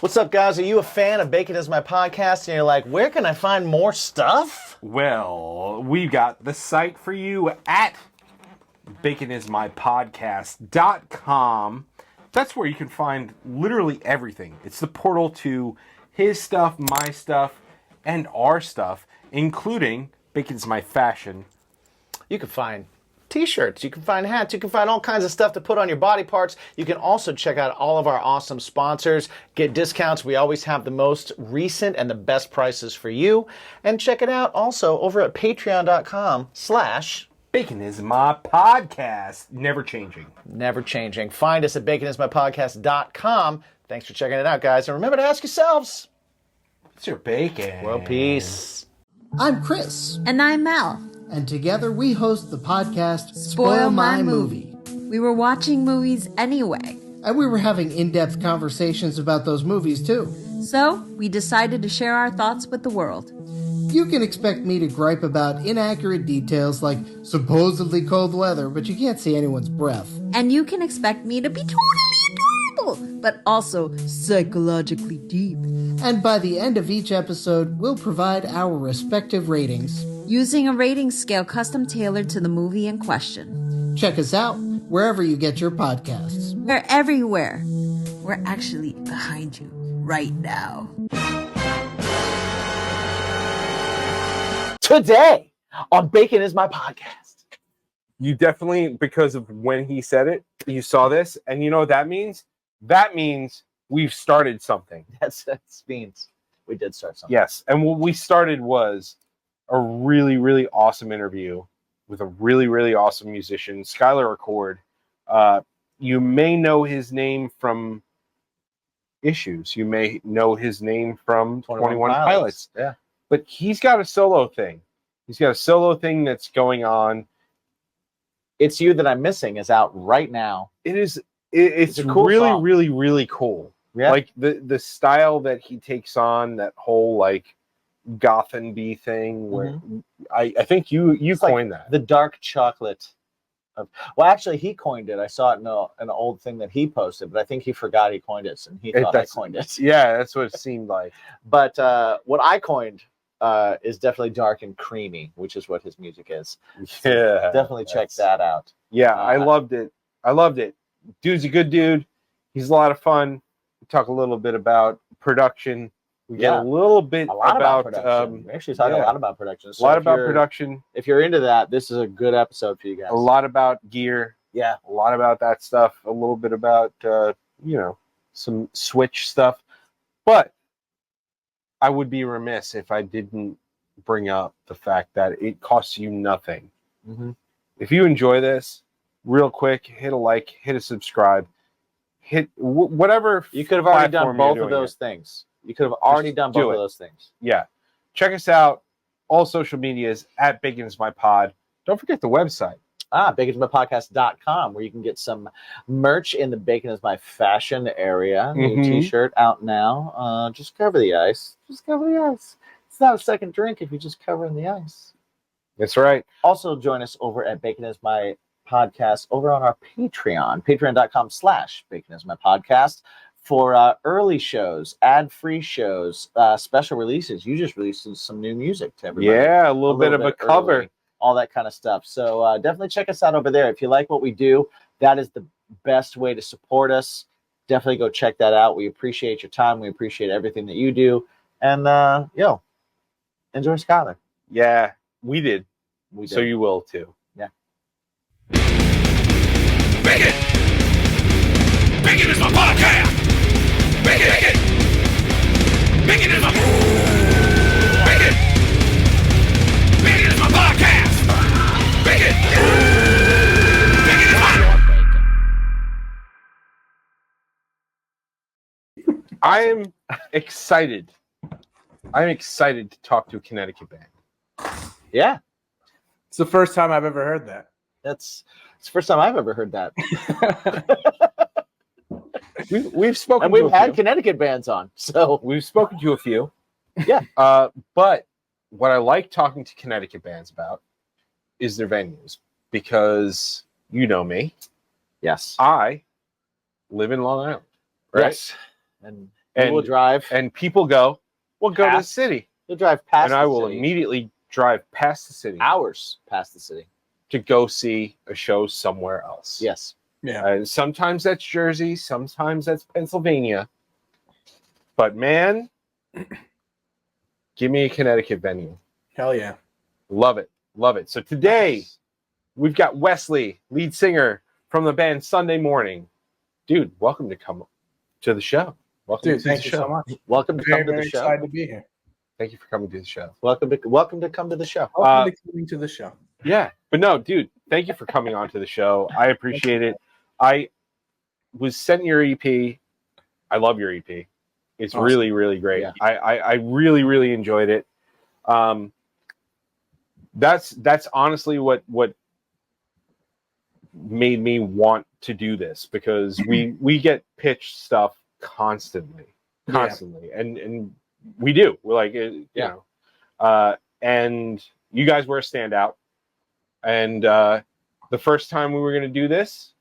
What's up, guys? Are you a fan of Bacon Is My Podcast? And you're like, where can I find more stuff? Well, we've got the site for you at baconismypodcast.com. That's where you can find literally everything. It's the portal to his stuff, my stuff, and our stuff, including Bacon's My Fashion. You can find t-shirts, you can find hats, you can find all kinds of stuff to put on your body parts. You can also check out all of our awesome sponsors, get discounts. We always have the most recent and the best prices for you. And check it out also over at patreon.com/baconismypodcast. Never changing. Never changing. Find us at baconismypodcast.com. Thanks for checking it out, guys. And remember to ask yourselves, What's your bacon? world peace. I'm Chris, And I'm Mel. and together we host the podcast Spoil My Movie. We were watching movies anyway, And we were having in-depth conversations about those movies too. so we decided to share our thoughts with the world. You can expect me to gripe about inaccurate details like supposedly cold weather, but you can't see anyone's breath. And you can expect me to be totally adorable, but also psychologically deep. And by the end of each episode, we'll provide our respective ratings. Using a rating scale custom tailored to the movie in question. Check us out wherever you get your podcasts. We're everywhere. We're actually behind you right now. Today on Bacon Is My Podcast. You definitely, because of when he said it, you saw this, and you know what that means? That means we've started something. That means we did start something. Yes, and what we started was a really, really awesome interview with a really, really awesome musician, Skylar Accord. You may know his name from Issues. You may know his name from 21 Pilots. Yeah. But he's got a solo thing. He's got a solo thing that's going on. It's You That I'm Missing is out right now. It's a cool really, song. really, really cool. Yeah. Like the style that he takes on, that whole like goth and B thing, where I think you coined that. The dark chocolate. Well, actually, he coined it. I saw it in an old thing that he posted, but I think he forgot he coined it, and he thought I coined it. Yeah, that's what it seemed like. But what I coined is definitely dark and creamy, which is what his music is. Yeah, Definitely check that out. Yeah, I loved it. Dude's a good dude. He's a lot of fun. We talk a little bit about production. We get a little bit about production. We actually talk a lot about production. So production. If you're into that, this is a good episode for you guys. A lot about gear. Yeah. A lot about that stuff. A little bit about, some Switch stuff. But I would be remiss if I didn't bring up the fact that it costs you nothing. Mm-hmm. If you enjoy this, real quick, hit a like, hit a subscribe, hit whatever. You could have already done both of those things. You could have already done both of those things. Yeah. Check us out. All social medias at baconismypod. Don't forget the website. baconismypodcast.com, where you can get some merch in the Bacon Is My Fashion area. New t-shirt out now. Just cover the ice. Just cover the ice. It's not a second drink if you're just covering the ice. That's right. Also join us over at Bacon Is My Podcast over on our Patreon, patreon.com/baconismypodcast for early shows, ad-free shows, special releases. You just released some new music to everybody. Yeah, a little bit of a cover. Early, all that kind of stuff. So definitely check us out over there. If you like what we do, that is the best way to support us. Definitely go check that out. We appreciate your time. We appreciate everything that you do. And, enjoy Skylar. Yeah, we did. We did. So you will too. Yeah. Bacon! Bacon is my podcast! Bacon! Bacon! Bacon is my... Bacon! Bacon is my podcast! Bacon! Bacon is my... I am excited. I'm excited to talk to a Connecticut band. Yeah. It's the first time I've ever heard that. It's the first time I've ever heard that. We've spoken. And we've had Connecticut bands on, so we've spoken to a few. Yeah. But what I like talking to Connecticut bands about is their venues, because you know me. Yes. I live in Long Island, right? Yes. We will drive. and people go, "Well, go to the Past. city," We'll drive past and I the will city. immediately drive past the city Hours past the city. to go see a show somewhere else. Yes. Yeah. And sometimes that's Jersey, sometimes that's Pennsylvania. But man, give me a Connecticut venue. Hell yeah. Love it. Love it. So today we've got Westley, lead singer from the band Sunday Morning. Dude, welcome to come to the show. Welcome Dude, to thank the you show. so much. Welcome to Very, come to very the show. excited to be here. Thank you for coming to the show. Welcome to come to the show. Welcome to coming to the show. Yeah. But no, dude, thank you for coming on to the show. I appreciate it. I was sent your EP. I love your EP. It's Awesome. really, really great. Yeah. I really, really enjoyed it. That's honestly what made me want to do this, because we get pitched stuff constantly, and we do. We're like, you know, and you guys were a standout. And the first time we were going to do this,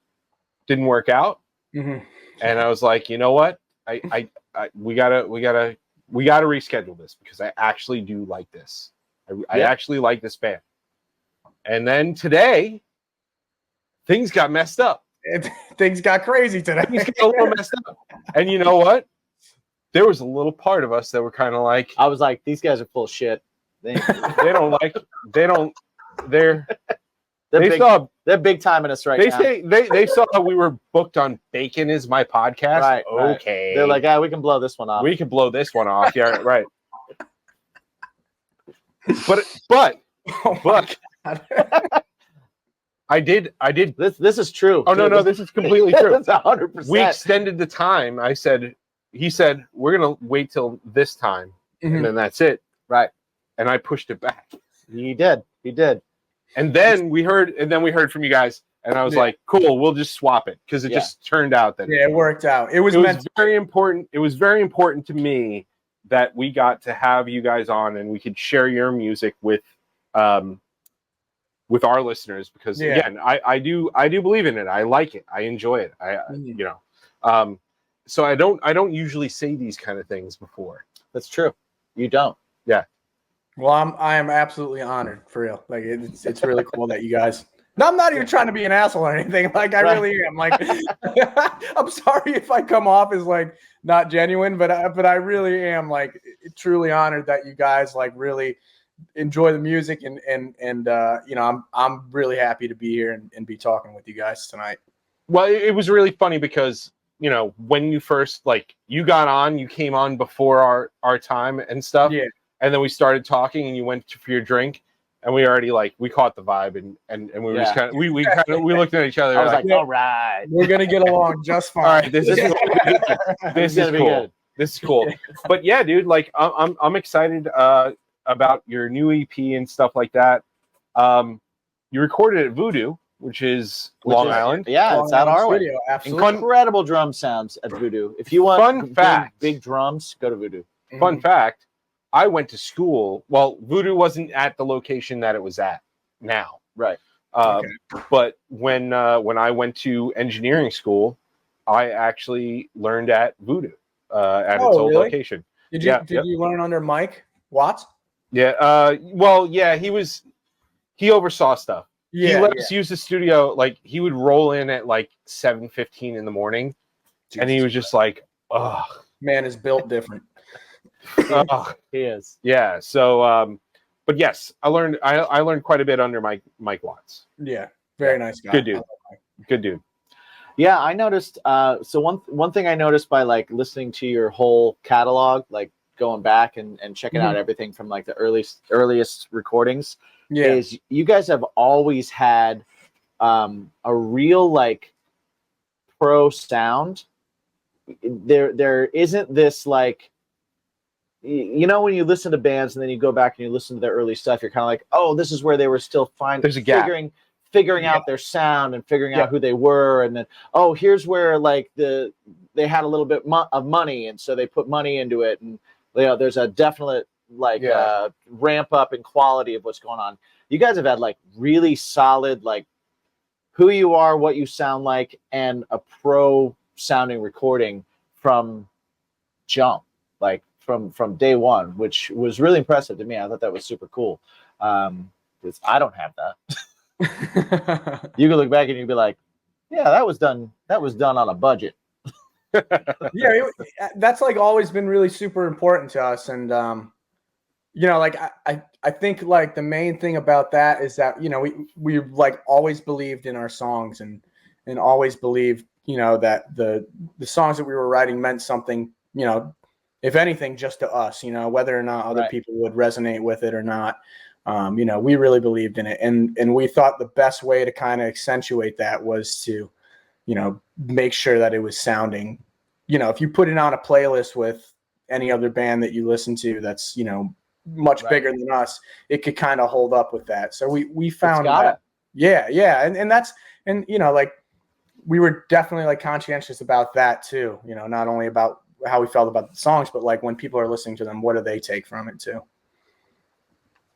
didn't work out, Mm-hmm. and I was like, you know what, we gotta reschedule this, because I actually do like this. I actually like this band. And then today, things got messed up. Things got crazy today. Things got a little messed up. And you know what? There was a little part of us that were kind of like, I was like, these guys are full of shit. They're big time in us right now. They saw how we were booked on Bacon Is My Podcast. Right, right. Okay. They're like, we can blow this one off. We could blow this one off. Yeah, right. But Oh my God. I did. This is true. Oh no, this is completely true. That's 100%. We extended the time. He said, we're gonna wait till this time, and then that's it. Right. And I pushed it back. He did. And then we heard from you guys, and I was like, cool, we'll just swap it, because it just turned out that it worked out. It was very important. It was very important to me that we got to have you guys on, and we could share your music with our listeners, because again, I do believe in it. I like it. I enjoy it. So I don't usually say these kind of things before. That's true. You don't. Yeah. Well, I am absolutely honored, for real. Like it's really cool that you guys. No, I'm not even trying to be an asshole or anything. Like I really am. Like I'm sorry if I come off as like not genuine, but I really am like truly honored that you guys like really enjoy the music, and you know, I'm really happy to be here and be talking with you guys tonight. Well, it was really funny because, you know, when you first, like, you got on, you came on before our time and stuff. Yeah. And then we started talking, and you went for your drink, and we already we caught the vibe, and we were just kind of we looked at each other. I was like, yeah. all right, We're gonna get along just fine. all right, this is cool. This is cool. But yeah, dude, like I'm excited about your new EP and stuff like that. You recorded at Voodoo, which is Long Island. Yeah, it's out our way. Studio, absolutely. Incredible drum sounds at Voodoo. If you want big drums, go to Voodoo. Fun fact, I went to school. Well, Voodoo wasn't at the location that it was at now. Right. But when I went to engineering school, I actually learned at Voodoo at its old location. Did you learn under Mike Watts? Yeah. Well, yeah, he oversaw stuff. Yeah, he let us use the studio. Like, he would roll in at like 7:15 in the morning, and he was just like, "Oh, man is built different." He is. Yeah. So, but yes, I learned quite a bit under Mike Watts. Yeah, very nice guy. Good dude. Good dude. Yeah, I noticed. So one thing I noticed by like listening to your whole catalog, like going back and checking out everything from like the earliest recordings, is you guys have always had a real like pro sound. There isn't this like, you know, when you listen to bands and then you go back and you listen to their early stuff, you're kind of like, oh, this is where they were still There's a gap. figuring out their sound and figuring out who they were, and then here's where like they had a little bit of money, and so they put money into it, and there's a definite like ramp up in quality of what's going on. You guys have had like really solid like who you are, what you sound like, and a pro sounding recording from jump, like from day one, which was really impressive to me. I thought that was super cool. Because I don't have that. You can look back and you'd be like, yeah, that was done on a budget. Yeah, that's like always been really super important to us. And like I think like the main thing about that is that, we like always believed in our songs and always believed, that the songs that we were writing meant something, if anything, just to us, whether or not other Right. people would resonate with it or not. We really believed in it. And we thought the best way to kind of accentuate that was to, make sure that it was sounding, if you put it on a playlist with any other band that you listen to that's, much Right. bigger than us, it could kind of hold up with that. So we found gotta. that. Yeah. And that's, and, like we were definitely like conscientious about that too, not only about how we felt about the songs, but like when people are listening to them, what do they take from it too?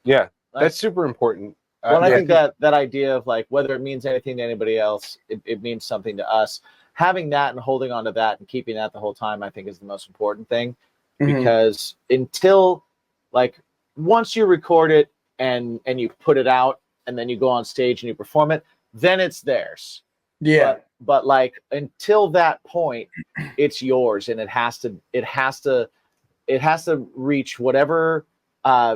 Yeah, that's super important. Well, I yeah. think that idea of like whether it means anything to anybody else, it means something to us. Having that and holding on to that and keeping that the whole time, I think, is the most important thing. Mhm. Because until like once you record it and you put it out and then you go on stage and you perform it, then it's theirs. Yeah. But like until that point, it's yours, and it has to reach whatever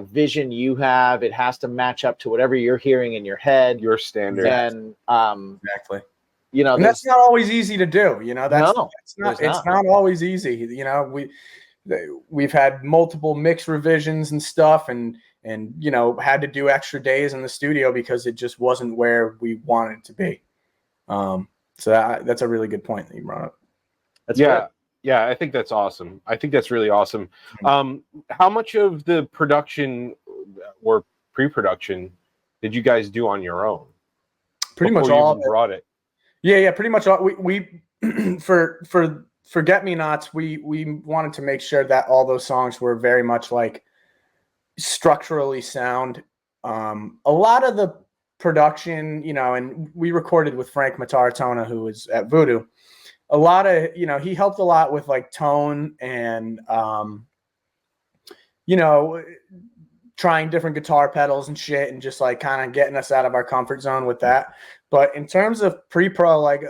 vision you have. It has to match up to whatever you're hearing in your head, Your standard. and Exactly. and And that's not always easy to do. It's not always easy. We've had multiple mix revisions and stuff, and had to do extra days in the studio because it just wasn't where we wanted it to be. So that's a really good point that you brought up. That's Yeah. good. Yeah, I think that's awesome. I think that's really awesome. How much of the production or pre-production did you guys do on your own? Pretty much before you all even of it. brought it. Yeah, pretty much all. We for Forget-Me-Nots, we wanted to make sure that all those songs were very much like structurally sound. A lot of the production, and we recorded with Frank Mataratona, who was at Voodoo. A lot of, he helped a lot with like tone and, trying different guitar pedals and shit and just like kind of getting us out of our comfort zone with that. But in terms of pre-pro, like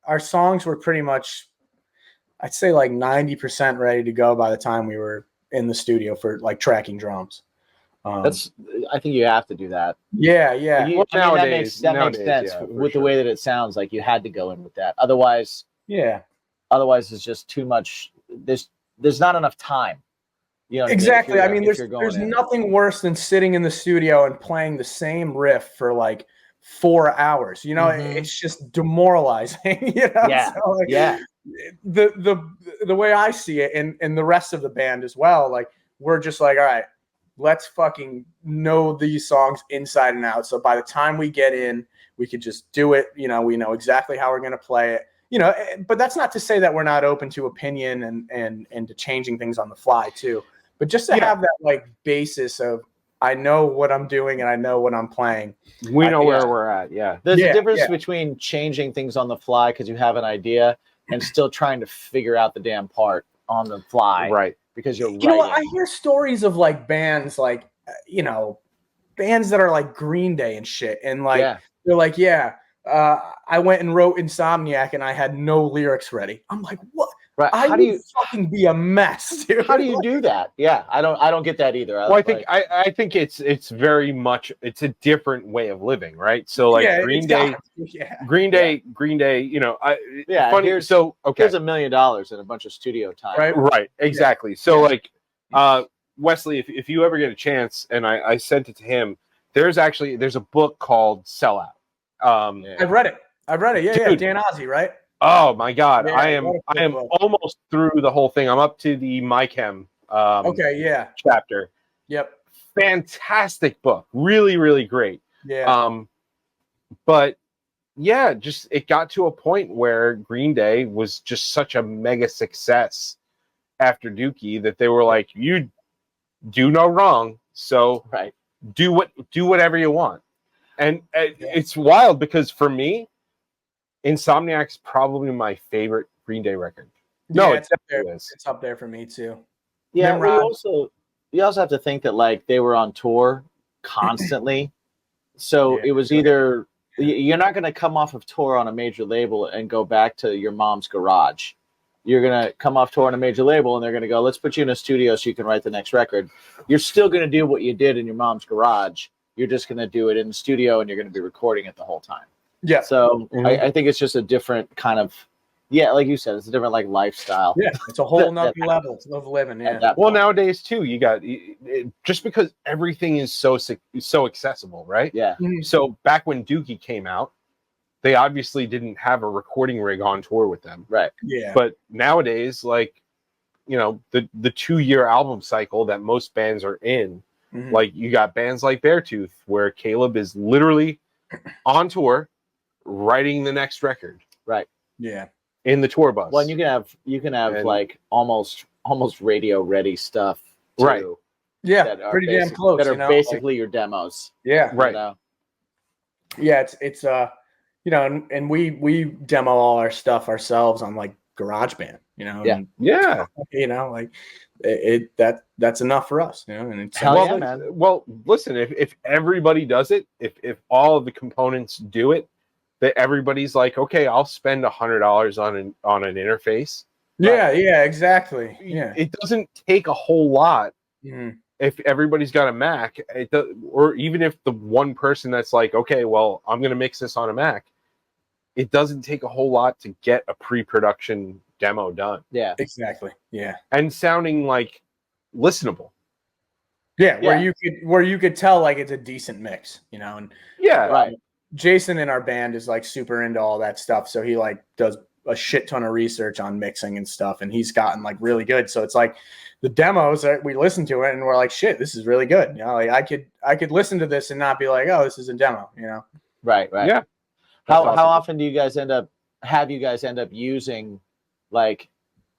our songs were pretty much, I'd say like 90% ready to go by the time we were in the studio for like tracking drums. I think you have to do that. Yeah. Well, that makes sense yeah, with the sure. way that it sounds. Like you had to go in with that. Otherwise it's just too much. There's not enough time. Exactly. There's in. nothing worse than sitting in the studio and playing the same riff for like 4 hours. It's just demoralizing. Yeah. So, like, Yeah. The way I see it, and the rest of the band as well, like we're just like, all right, let's fucking know these songs inside and out. So by the time we get in, we could just do it. We know exactly how we're going to play it. But that's not to say that we're not open to opinion and to changing things on the fly too. But just to have that like basis of, I know what I'm doing and I know what I'm playing. We know where we're at. Yeah. There's a difference between changing things on the fly because you have an idea and still trying to figure out the damn part on the fly. Right. Because you're You know what? I hear stories of like bands like, bands that are like Green Day and shit. And like, they're like, I went and wrote Insomniac and I had no lyrics ready. I'm like, what? Right. How do you fucking be a mess, dude? How do you do that? Yeah, I don't get that either. Well, I think it's very much, it's a different way of living, right? So like Green Day. Funny. Here's $1 million and a bunch of studio time. Right. Exactly. So like, Westley, if you ever get a chance, and I sent it to him, there's a book called Sellout. I've read it. Yeah. Dude. Dan Ozzie, right? Oh my God. Yeah, I am almost through the whole thing. I'm up to the MyChem chapter. Yep. Fantastic book. Really, really great. Yeah. But yeah, just it got to a point where Green Day was just such a mega success after Dookie that they were like, you do no wrong, so do whatever you want. And it's wild because for me, Insomniac's probably my favorite Green Day record. No, Yeah, it it's up there. definitely is. It's up there for me too. Yeah, Nimrod. you also have to think that like they were on tour constantly, so Yeah, it was either you're not going to come off of tour on a major label and go back to your mom's garage. You're going to come off tour on a major label and they're going to go, let's put you in a studio so you can write the next record. You're still going to do what you did in your mom's garage. You're just going to do it in the studio and you're going to be recording it the whole time. Yeah. So I think it's just a different kind of, like you said, it's a different like lifestyle. Yeah, it's a whole nother level of living. At Yeah. that Well, point. nowadays too, you got just because everything is so accessible, right? Yeah. So back when Dookie came out, they obviously didn't have a recording rig on tour with them. Right. Yeah. But nowadays, like, you know, the 2-year album cycle that most bands are in, Mhm. like you got bands like Beartooth, where Caleb is literally on tour writing the next record Right. Yeah. in the tour bus. Well, and you can have And- like almost radio ready stuff, too, Right. Yeah. that are Pretty damn close. That are you know? basically your demos. Yeah. Right. You know? Yeah. It's you know, and we demo all our stuff ourselves on like GarageBand. You know. Yeah. And, Yeah. you know, like that's enough for us. You know, and it's Hell well, yeah, the- man. well, listen, if everybody does it, if all of the components do it, that everybody's like, okay, I'll spend $100 on an interface. yeah. Yeah. Exactly. Yeah. It doesn't take a whole lot Mhm. if everybody's got a Mac, or even if the one person that's like, okay, well, I'm going to mix this on a Mac, it doesn't take a whole lot to get a pre-production demo done Yeah. Exactly. Yeah. and sounding like listenable. Yeah. Yeah. Where you could tell like it's a decent mix. You know, and Yeah, Right. Jason in our band is like super into all that stuff. So he like does a shit ton of research on mixing and stuff. And he's gotten like really good. So it's like the demos that we listen to it and we're like, shit, this is really good. You know, like I could listen to this and not be like, oh, this is a demo, you know? Right. yeah. How That's how awesome. often do you guys end up using, like,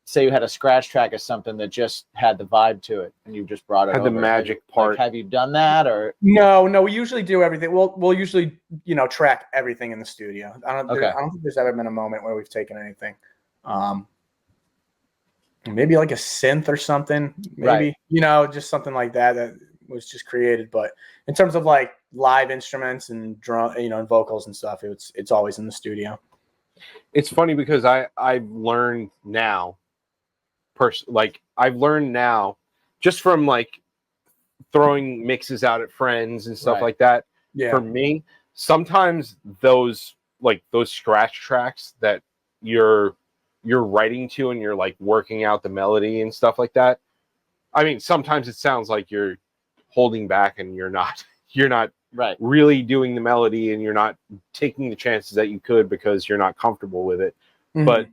say you had a scratch track of something that just had the vibe to it and you just brought it Had the over? magic Like, part. have you done that or? No, we usually do everything. We'll usually, you know, track everything in the studio. I don't think there's ever been a moment where we've taken anything. Maybe like a synth or something, maybe, Right. you know, just something like that was just created. But in terms of like live instruments and drum, you know, and vocals and stuff, it's always in the studio. It's funny because I've learned now, I've learned now just from like throwing mixes out at friends and stuff Right. like that. Yeah. For me, sometimes those scratch tracks that you're writing to and you're like working out the melody and stuff like that. I mean, sometimes it sounds like you're holding back and you're not Right. really doing the melody and you're not taking the chances that you could because you're not comfortable with it. Mhm. But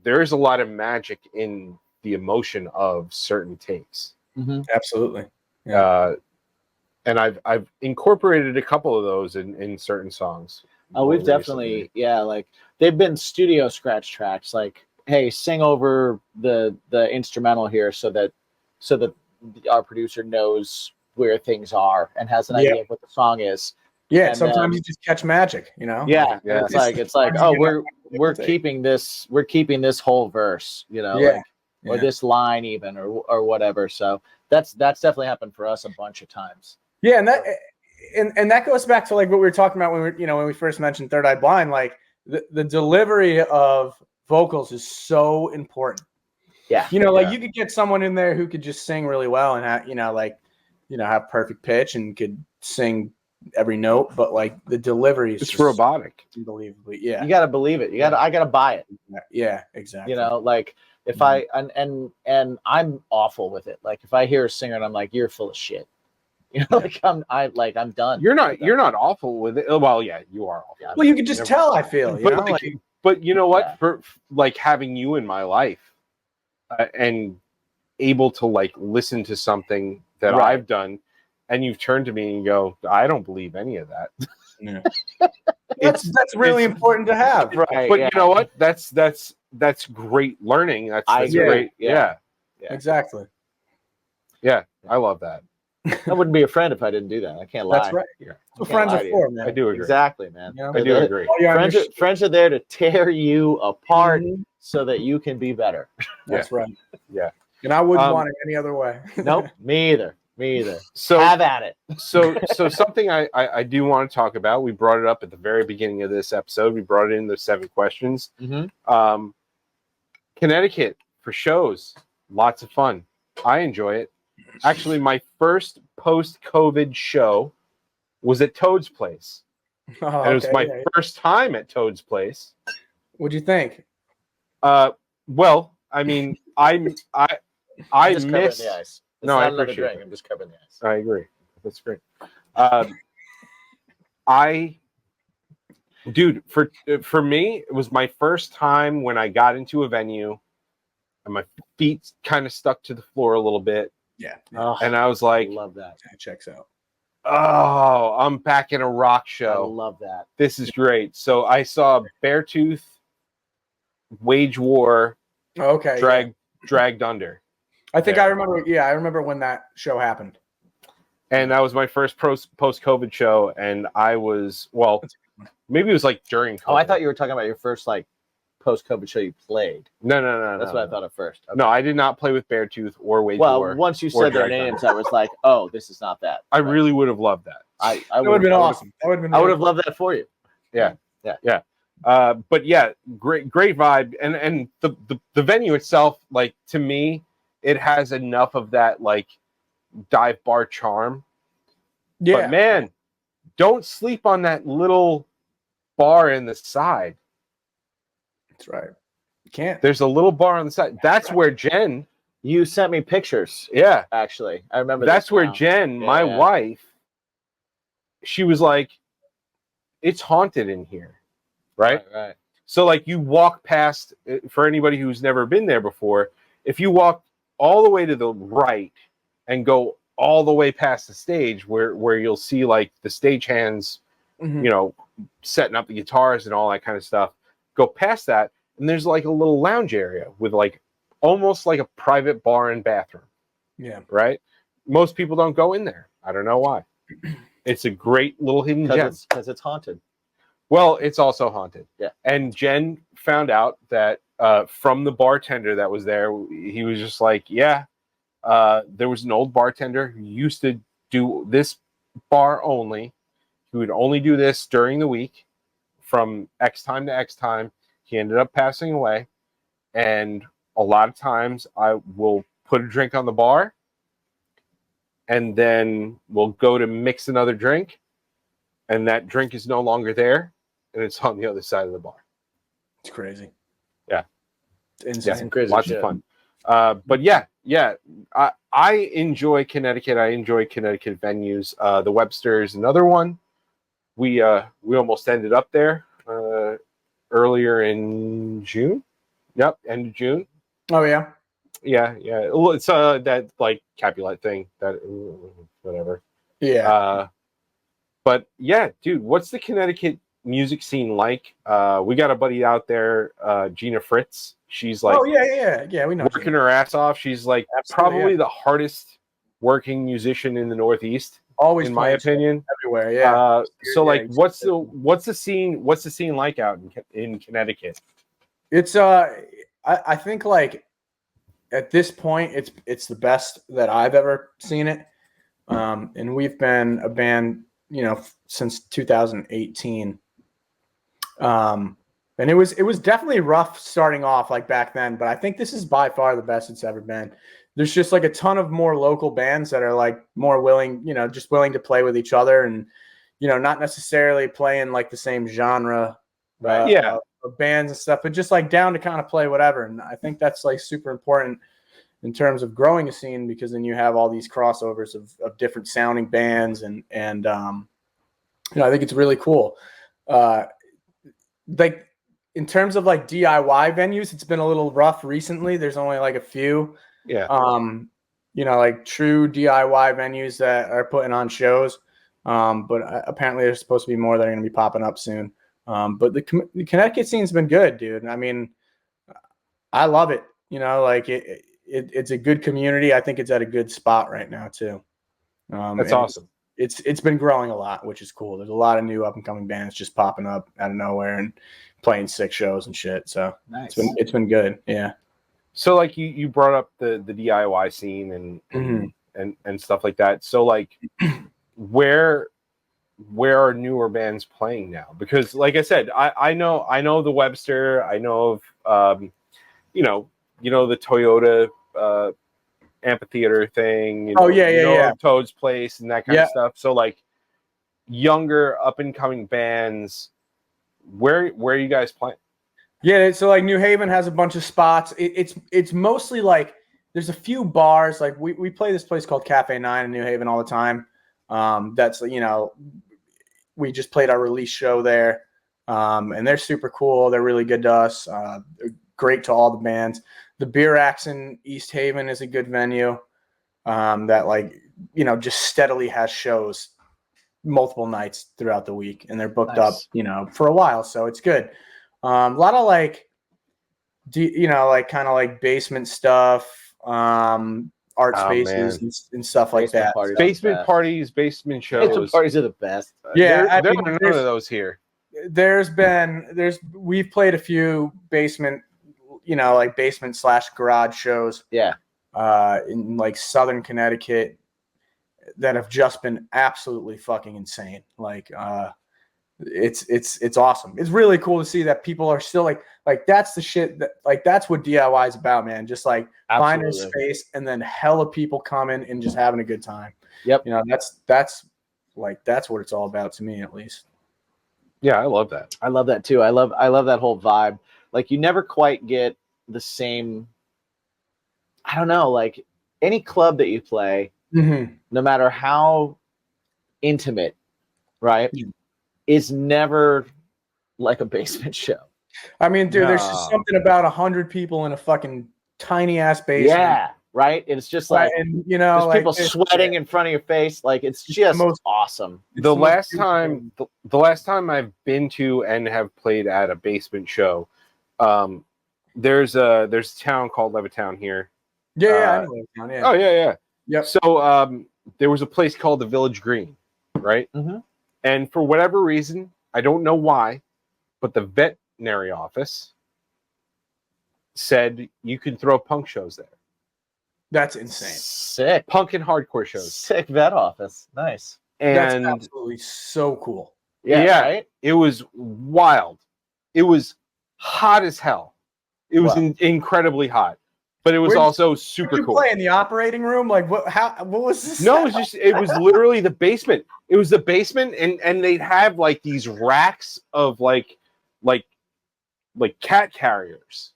there is a lot of magic in the emotion of certain takes. Mm-hmm. Absolutely. And I've incorporated a couple of those in certain songs. Oh, we've more definitely, recently. like they've been studio scratch tracks. Like, hey, sing over the instrumental here so that our producer knows where things are and has an idea of what the song is. Yeah. And Sometimes then- you just catch magic, you know? Yeah, Yeah. it's like Sometimes oh, you we're take. keeping this whole verse, you know, Yeah. or this line even or whatever. So that's definitely happened for us a bunch of times. Yeah, and that goes back to like what we were talking about when we first mentioned Third Eye Blind. Like the delivery of vocals is so important. Yeah. You know, like Yeah. you could get someone in there who could just sing really well and have perfect pitch and could sing every note, but like the delivery is It's just robotic. unbelievably. Yeah, You got to believe it. I got to buy it. yeah, exactly. You know, like if I and I'm awful with it. Like if I hear a singer and I'm like, you're full of shit. You know, like I'm done. You're not awful with it. Well, yeah, you are awful. Well, you could just tell. I feel, you But know, like, like, but you know what? Yeah. For like having you in my life and able to like listen to something that Right. I've done, and you've turned to me and go, I don't believe any of that. yeah. that's really important to have. Right. But yeah. you know what? That's great learning. That's I agree. great. Yeah. Yeah. Exactly. I love that. I wouldn't be a friend if I didn't do that. I can't lie. That's right. Yeah. That's what Can't friends lie are to you. for, man. I do agree. Exactly, man. You know? I do agree. While you're on your Friends are there to tear you apart, Mhm. so that you can be better. That's right. Yeah. And I wouldn't want it any other way. Nope, me either. Me either. So Have at it. so something I do want to talk about. We brought it up at the very beginning of this episode. We brought it in the 7 questions. Mm-hmm. Connecticut for shows, lots of fun. I enjoy it. Actually, my first post-COVID show was at Toad's Place. Oh, And it was my first time at Toad's Place. What'd you think? Well, I mean, I Just covering miss. the ice. It's No, not I another appreciate drink. it. I'm just covering the ice. I agree. That's great. Dude, for me, it was my first time when I got into a venue, and my feet kind of stuck to the floor a little bit, Yeah. Oh, and I was like, I love that. That checks out. "Oh, I'm back in a rock I show. love that. This is great." So I saw Beartooth, Wage War, Okay. Dragged Under. I think Yeah. I remember. Yeah, I remember when that show happened. And that was my first post-COVID show, and I was, well, maybe it was like during COVID. Oh, I thought you were talking about your first like post-COVID show you played. No. That's what I thought at first. Okay. No, I did not play with Beartooth or Wage Well, War. once you or said their Drag names, I was like, oh, this is not that. I really would have loved that. I That would have been awesome. That would have been. I would have loved that for you. But yeah, great vibe, and the venue itself, like, to me, it has enough of that like dive bar charm. Yeah. But man, don't sleep on that little bar in the side. That's right. You can't. There's a little bar on the side. That's where Jen. You sent me pictures. Yeah, Actually, I remember. that's this where now. Jen, my Yeah. wife, she was like, "It's haunted in here," right? Right. So, like, you walk past, for anybody who's never been there before, if you walk all the way to the right and go all the way past the stage where you'll see, like, the stagehands, Mhm. you know, setting up the guitars and all that kind of stuff, go past that, and there's, like, a little lounge area with, like, almost like a private bar and bathroom, Yeah. right? Most people don't go in there. I don't know why. It's a great little hidden gem. Because it's haunted. Well, it's also haunted. Yeah. And Jen found out that from the bartender that was there, he was just like, yeah, there was an old bartender who used to do this bar only. He would only do this during the week from X time to X time. He ended up passing away. And a lot of times I will put a drink on the bar, and then we'll go to mix another drink, and that drink is no longer there, and it's on the other side of the bar. It's crazy. Yeah. It's insane. Some crazy Lots shit. of fun. But yeah, I enjoy Connecticut. I enjoy Connecticut venues. The Webster is another one. We almost ended up there earlier in June. Yep, end of June. Oh yeah. Yeah. It's that like Capulet thing. That whatever. Yeah. But yeah, dude, what's the Connecticut music scene like? We got a buddy out there, Gina Fritz. She's like, oh yeah. We know. working her ass off. She's like Absolutely, probably the hardest working musician in the Northeast, Always in my playing opinion. everywhere. Yeah. So like, Yeah, what's the scene like out in Connecticut? It's I think like at this point it's the best that I've ever seen it. And we've been a band, since 2018. And it was definitely rough starting off like back then, but I think this is by far the best it's ever been. There's just like a ton of more local bands that are like more willing, just willing to play with each other and, not necessarily playing like the same genre of bands and stuff, but just like down to kind of play whatever. And I think that's like super important in terms of growing a scene, because then you have all these crossovers of different sounding bands and I think it's really cool. Like in terms of like DIY venues, it's been a little rough recently. There's only like a few, like true DIY venues that are putting on shows. But apparently there's supposed to be more that are going to be popping up soon. But the Connecticut scene's been good, dude. I mean, I love it. Like it's a good community. I think it's at a good spot right now too. That's awesome. it's been growing a lot, which is cool. There's a lot of new up and coming bands just popping up out of nowhere and playing sick shows and shit. So Nice. it's been good. Yeah. So like you brought up the DIY scene and stuff like that. So like where are newer bands playing now? Because like I said, I know the Webster, I know of you know the Toyota amphitheater thing, you know of Toad's Place and that kind of stuff. So like younger up and coming bands, where are you guys playing? Yeah, so like New Haven has a bunch of spots. It's mostly like there's a few bars. Like we play this place called Cafe 9 in New Haven all the time. That's we just played our release show there, and they're super cool. They're really good to us. Great to all the bands. The Beer Axe in East Haven is a good venue that just steadily has shows multiple nights throughout the week, and they're booked up for a while, so it's good. A lot of kind of like basement stuff, art spaces and stuff like that. Basement parties, basement shows. Basement parties are the best. Yeah, there are none of those here. We've played a few basement, basement/garage shows. Yeah. In like Southern Connecticut that have just been absolutely fucking insane. Like, it's awesome. It's really cool to see that people are still like that's the shit that that's what DIY is about, man. Just like finding a space and then hella people coming and just having a good time. Yep. That's what it's all about to me, at least. Yeah, I love that. I love that too. I love that whole vibe. Like you never quite get the same. I don't know, like any club that you play, no matter how intimate, right, is never like a basement show. I mean, dude, there's just something about 100 people in a fucking tiny ass basement. Yeah, right. It's just like, and there's people sweating in front of your face. Like it's just awesome. The last time I've been to and have played at a basement show, there's a town called Levittown here. Yeah, I know Levittown. Yeah. Oh yeah. Yep. So there was a place called the Village Green, right? Mm-hmm. And for whatever reason, I don't know why, but the veterinary office said you can throw punk shows there. That's insane. Sick. Punk and hardcore shows. Sick vet office. Nice. And that's absolutely so cool. Yeah, right? It was wild. It was hot as hell. It was incredibly hot, but it was also super cool. Play in the operating room? Like what? What was this? No, it was literally the basement. It was the basement, and they'd have like these racks of like cat carriers.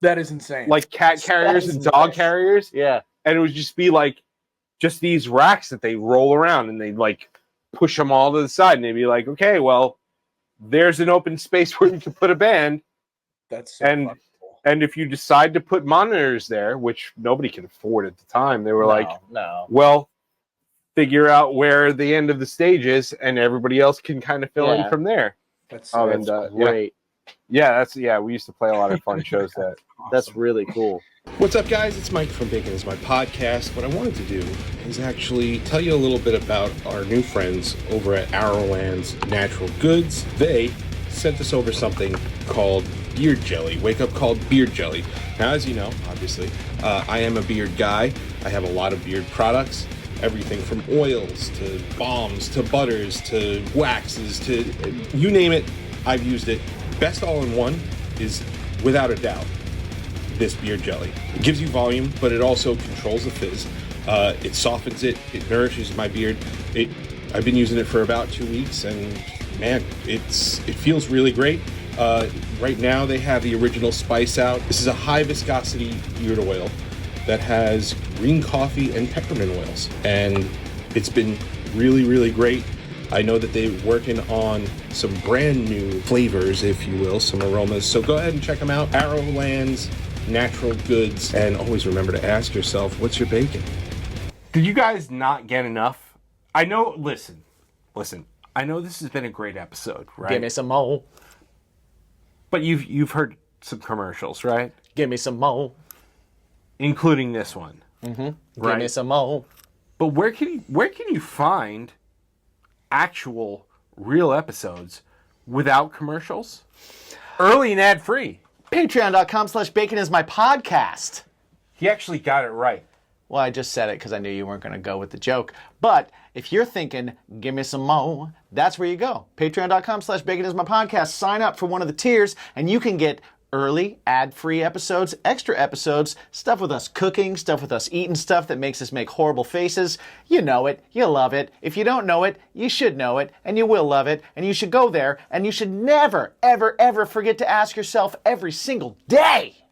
That is insane. Like cat carriers and dog carriers. Yeah. And it would just be like just these racks that they roll around and they like push them all to the side and they'd be like, okay, well, there's an open space where you can put a band. That's so fucking cool. And if you decide to put monitors there, which nobody can afford at the time, they were no. Well, figure out where the end of the stage is and everybody else can kind of fill in from there. That's great. Yeah, we used to play a lot of fun shows that. That's really cool. What's up, guys? It's Mike from Bacon is My Podcast. What I wanted to do is actually tell you a little bit about our new friends over at Arrowland's Natural Goods. They sent us over something called Beard Jelly. Wake Up Called Beard Jelly. Now, as you know, obviously, I am a beard guy. I have a lot of beard products. Everything from oils to balms to butters to waxes to you name it, I've used it. Best all-in-one is, without a doubt, this beard jelly. It gives you volume, but it also controls the fizz. It softens it. It nourishes my beard. I've been using it for about 2 weeks, and man, it feels really great. Right now, they have the original spice out. This is a high viscosity beard oil that has green coffee and peppermint oils, and it's been really, really great. I know that they're working on some brand new flavors, if you will, some aromas. So go ahead and check them out. Arrowland's Natural Goods. And always remember to ask yourself, what's your bacon? Did you guys not get enough? I know, listen. I know this has been a great episode, right? Give me some more. But you've heard some commercials, right? Give me some more. Including this one. Mm-hmm. Right? Give me some more. But where can you find actual real episodes without commercials? Early and ad free. Patreon.com/bacon is my podcast. He actually got it right. Well, I just said it because I knew you weren't going to go with the joke. But if you're thinking, give me some more, that's where you go. Patreon.com/bacon is my podcast. Sign up for one of the tiers, and you can get early, ad-free episodes, extra episodes, stuff with us cooking, stuff with us eating stuff that makes us make horrible faces. You know it. You love it. If you don't know it, you should know it, and you will love it, and you should go there, and you should never, ever, ever forget to ask yourself every single day,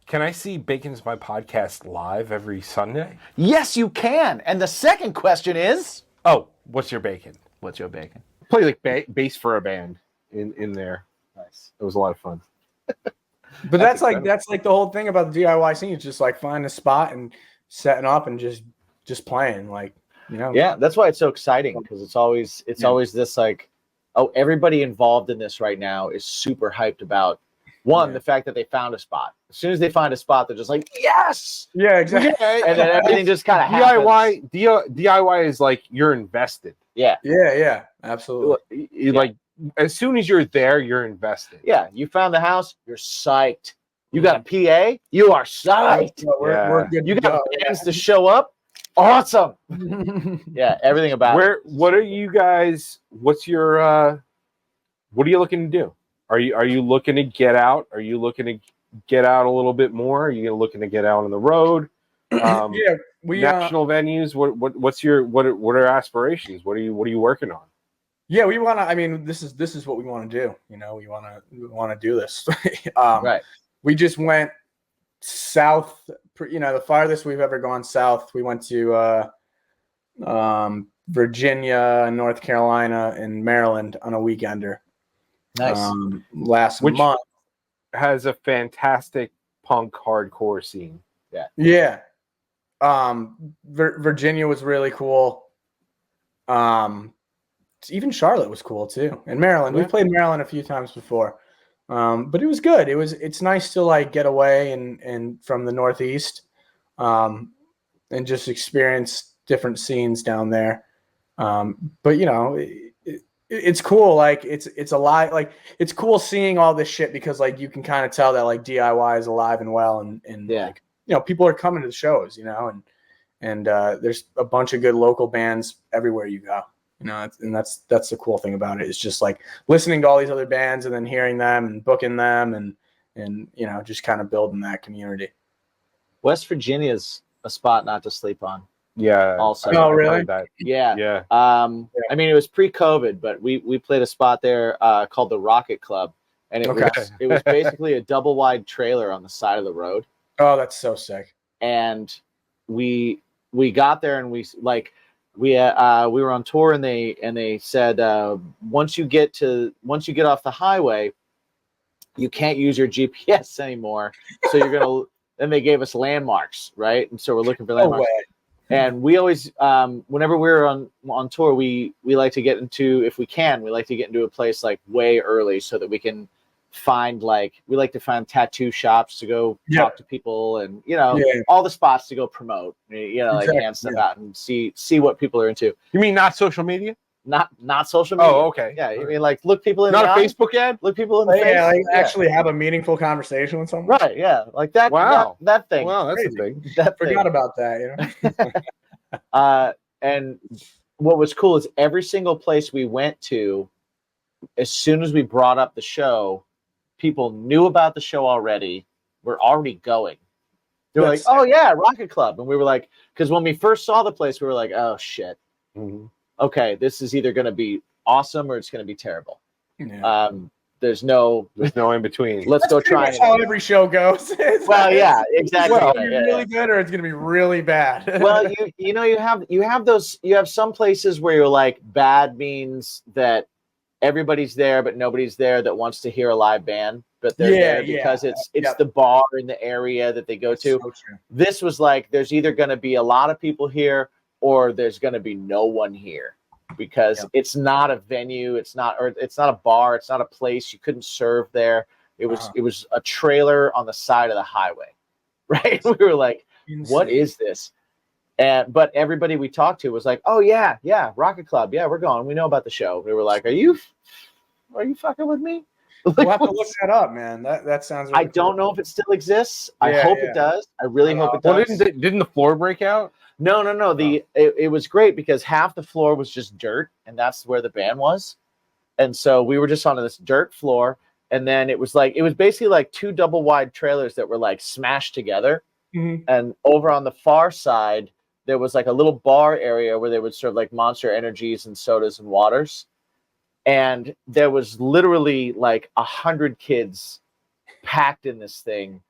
Can I see Bacon's My Podcast live every Sunday? yes, you can. And the second question is, Oh, what's your bacon? what's your bacon? Play like bass for a band in there. Nice. It was a lot of fun. But that's like the whole thing about the DIY scene. It's just like finding a spot and setting up and just playing, like, you know. Yeah, that's why it's so exciting, because it's always this like, oh, everybody involved in this right now is super hyped about the fact that they found a spot. As soon as they find a spot, they're just like, yes, Yeah, exactly. and then everything just kind of happens. DIY is like you're invested. Yeah, Yeah, absolutely. Like as soon as you're there, you're invested. yeah. You found the house, you're psyched. You got a PA, you are psyched. We're good. You to got go. bands to show up, awesome. Yeah, everything about it. What are you guys? What's your? What are you looking to do? Are you looking to get out? Are you looking to get out a little bit more? Are you looking to get out on the road? Yeah, we national venues. What's your what are aspirations? What are you working on? Yeah, we want to. I mean, this is what we want to do. You know, we want to do this. Right. We just went south. You know, the farthest we've ever gone south. We went to Virginia, North Carolina, and Maryland on a weekender. Nice. Last Which month. has a fantastic punk hardcore scene. Yeah. Virginia was really cool. Even Charlotte was cool too. And Maryland. We've played Maryland a few times before. But it was good. It's nice to like get away and from the Northeast, and just experience different scenes down there. But you know, it's cool. Like it's a lot. Like it's cool seeing all this shit, because like you can kind of tell that like DIY is alive and well, and like, you know, people are coming to the shows, you know, and there's a bunch of good local bands everywhere you go. You know, and that's the cool thing about it. It's just like listening to all these other bands and then hearing them and booking them and you know, just kind of building that community. West Virginia's a spot not to sleep on. Yeah. Also. Oh, really? Yeah. Yeah. I mean, it was pre-COVID, but we played a spot there called the Rocket Club, and it was basically a double wide trailer on the side of the road. Oh, that's so sick. And we got there, and we were on tour, and they said once you get off the highway, you can't use your GPS anymore. So you're gonna. Then they gave us landmarks, right? And so we're looking for landmarks. And we always, whenever we're on tour, we like to get into, if we can, we like to get into a place like way early, so that we can find we like to find tattoo shops to go talk to people, and you know, all the spots to go promote, you know, like hand stuff out and see what people are into. You mean not social media? Not social media. Oh, okay. Yeah, I mean, like look people in not the a eye, Facebook ad. Look people in the face. Yeah, like actually have a meaningful conversation with someone. Right. Yeah, like that. Wow. That thing. Wow, that's Crazy. a thing. That Forgot thing. about that. You know. And what was cool is every single place we went to, as soon as we brought up the show, people knew about the show already. We're already going. They were like, "Oh yeah, Rocket Club," and we were like, because when we first saw the place, we were like, "Oh shit, okay, this is either going to be awesome or it's going to be terrible." Yeah. There's no in between. Let's go try That's how every show goes. Well, yeah, exactly. It's gonna be really good, or it's gonna be really bad. Well, you have some places where you're like, bad means that everybody's there, but nobody's there that wants to hear a live band, but they're there because it's the bar in the area that they go to. So true. This was like, there's either going to be a lot of people here or there's going to be no one here, because it's not a venue, it's not a bar, it's not a place. You couldn't serve there. It was a trailer on the side of the highway, right? We were like, what is this? But everybody we talked to was like, "Oh yeah, Rocket Club, yeah, we're going. We know about the show." We were like, "Are you fucking with me?" Like, We'll have to look that up, man. That sounds. Really I don't know if it still exists. I Yeah, hope yeah. it does. I really hope it does. Well, didn't the floor break out? No. It was great because half the floor was just dirt, and that's where the band was. And so we were just on this dirt floor, and then it was basically like two double wide trailers that were like smashed together. Mhm. And over on the far side, there was like a little bar area where they would serve like Monster Energies and sodas and waters. And there was literally like 100 kids packed in this thing,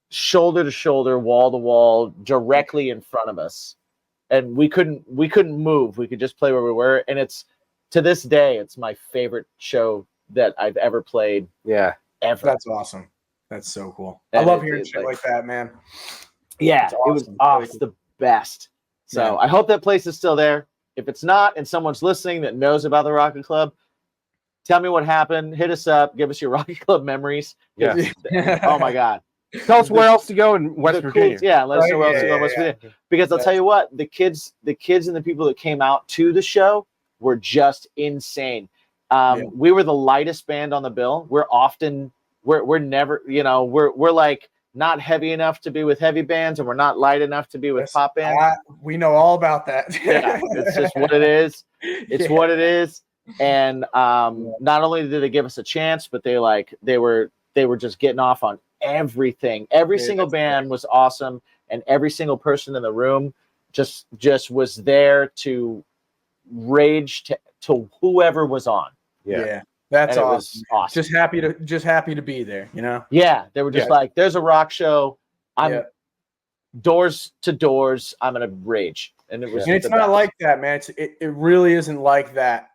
shoulder to shoulder, wall to wall, directly in front of us. And we couldn't move. We could just play where we were. And it's, to this day, it's my favorite show that I've ever played. Yeah. Ever. That's awesome. That's so cool. And I love it- hearing it, shit like that, man. Yeah, It's it was awesome. it's the best. So Yeah. I hope that place is still there. If it's not, and someone's listening that knows about the Rocket Club, tell me what happened. Hit us up. Give us your Rocket Club memories. Yeah. Oh my God. Tell us where else to go in West The Virginia. Cool, yeah, let us know where else Right, to go in yeah, West yeah. Virginia. Because I'll tell you what, the kids and the people that came out to the show were just insane. Yeah. We were the lightest band on the bill. We're never, we're like not heavy enough to be with heavy bands, and we're not light enough to be with pop bands. We know all about that. Yeah, it's just what it is. It's what it is. And not only did they give us a chance, but they were just getting off on everything. Every Yeah, single that's band was awesome, and every single person in the room just was there to rage to whoever was on. Yeah. That's And it awesome. was awesome. Just happy to be there, you know? Yeah, they were just Yeah. like, "There's a rock show. I'm Yeah. doors to doors. I'm gonna rage." And it was. And it's the not best. like that, man. It really isn't like that,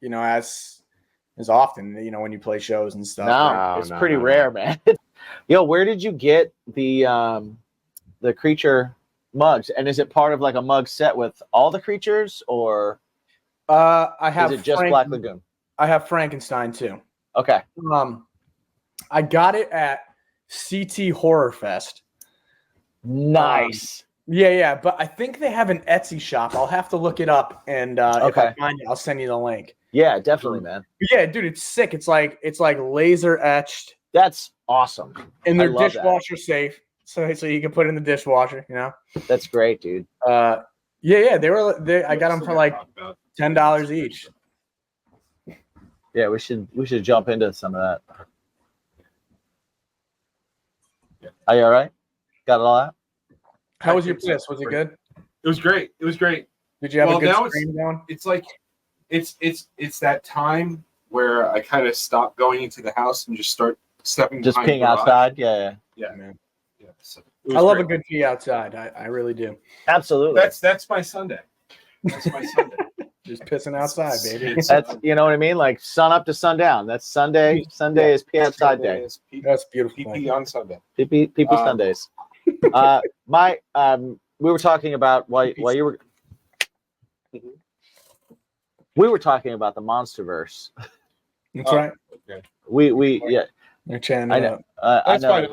as often, when you play shows and stuff. No, it's pretty rare, man. Yo, where did you get the creature mugs? And is it part of like a mug set with all the creatures, or I have is it just Black Lagoon? I have Frankenstein too. Okay. I got it at CT Horror Fest. Nice. Yeah, but I think they have an Etsy shop. I'll have to look it up, and if I Okay. find it, I'll send you the link. Yeah, definitely, man. But yeah, dude, it's sick. It's like laser etched, That's awesome. and I they're love that. dishwasher safe, so you can put it in the dishwasher. That's great, dude. Yeah, I got them for like $10 each. Yeah, we should jump into some of that. Are you all right? Got it all out? How was your piss? Was it good? It was great. It was great. Did you have Well, a good now stream going? It's like it's that time where I kind of stop going into the house and just start stepping. Just behind peeing the garage. outside? Yeah. Yeah, Man. yeah. So it was I love great. a good pee outside. I really do. Absolutely. That's my Sunday. That's my Sunday. Just pissing outside, baby. That's you know what I mean? Like sun up to sundown. That's Sunday. Sunday is pee outside day. Is That's beautiful. PP on Sunday. People Sundays. We were talking about why you were. We were talking about the MonsterVerse. That's right. Okay. We yeah. You're chatting I it know. up. I That's know. fine.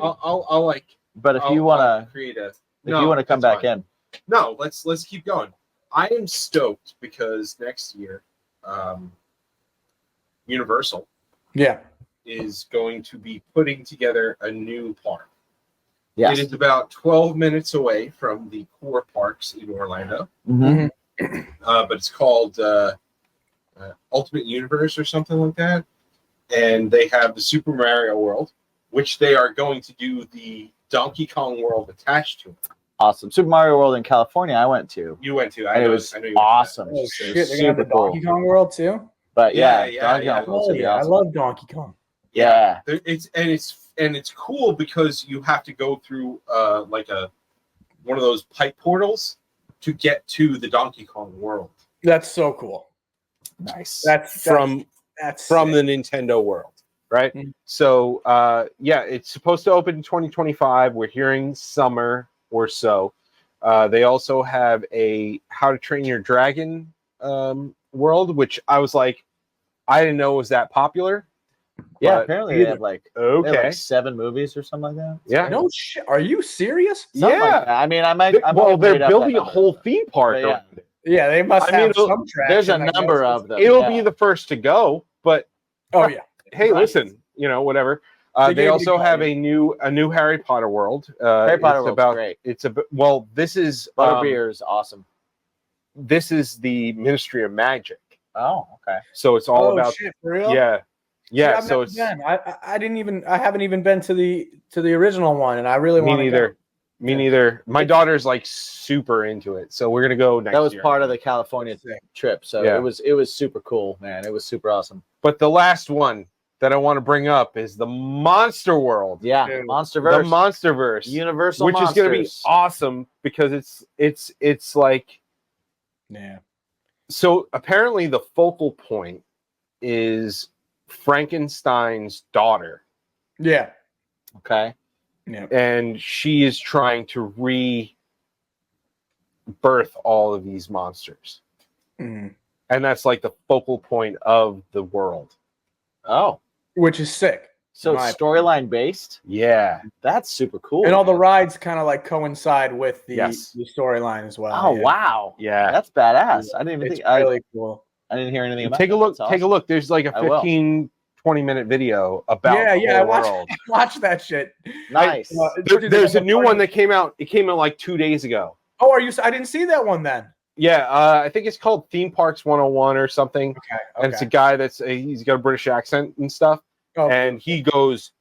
I'll like. But if I'll- you I'll wanna create a. come back in, No, let's keep going. I am stoked because next year, Universal Yeah. is going to be putting together a new park. yes. It is about 12 minutes away from the core parks in Orlando, Mhm. but it's called Ultimate Universe or something like that. And they have the Super Mario World, which they are going to do the Donkey Kong World attached to it. Awesome. Super Mario World in California, I went to. You went to, And it was I know you went to awesome. Oh, shit. They're gonna have the super cool. Donkey Kong World too? But Yeah, yeah, yeah, Donkey yeah. Kong World's Oh, gonna be yeah. I awesome. love Donkey Kong. Yeah. It's cool because you have to go through one of those pipe portals to get to the Donkey Kong world. That's so cool. Nice. That's from sick. the Nintendo world, right? Mhm. So, it's supposed to open in 2025. We're hearing summer or so. They also have a How to Train Your Dragon world, which I was like, I didn't know was that popular. Yeah, But apparently they have like okay. 7 movies or something like that. Yeah. No shit. Are you serious? Something like Yeah. that. I mean, I might. Well, they're made up building that a number. whole theme park But yeah. around it. Yeah, they must I mean, have some traction. There's a I guess. number of them. It'll yeah. be the first to go, but Oh yeah. hey, Right. listen, whatever. They They gave also me- have a new Harry Potter world. Harry Potter it's world's about, great. It's a well. This is Butterbeer is awesome. this is the Ministry of Magic, Oh, okay. so it's all about shit, for real? yeah. I've So never it's been. I haven't even been to the original one, and I really me want to. neither. Me neither. My daughter's like super into it, so we're gonna go next. That was year. part of the California trip, so Yeah. it was super cool, man. It was super awesome. But the last one that I want to bring up is the Monster World. Yeah, Dude. The MonsterVerse, Monsterverse, Universal, which is going to be Monsters. awesome because it's like, Yeah. so apparently the focal point is Frankenstein's daughter, Yeah. Okay, Yeah. and she is trying to rebirth all of these monsters, Mhm. and that's like the focal point of the world. oh, Which is sick. so My- it's storyline based. Yeah. That's super cool. And all the rides kind of like coincide with the, Yes. the storyline as well. Oh yeah. wow, Yeah. that's badass. I didn't even It's think. I really cool. didn't hear anything about. Take a that. look. That's Take a awesome. look. There's like a I will. 15-20 minute video about Yeah, the yeah, I whole watched, world. watch that shit. Nice. There's a new one that came out. It came out like 2 days ago. Oh, are you? I didn't see that one then. Yeah, I think it's called Theme Parks 101 or something. Okay. And it's a guy he's got a British accent and stuff, Oh, and he goes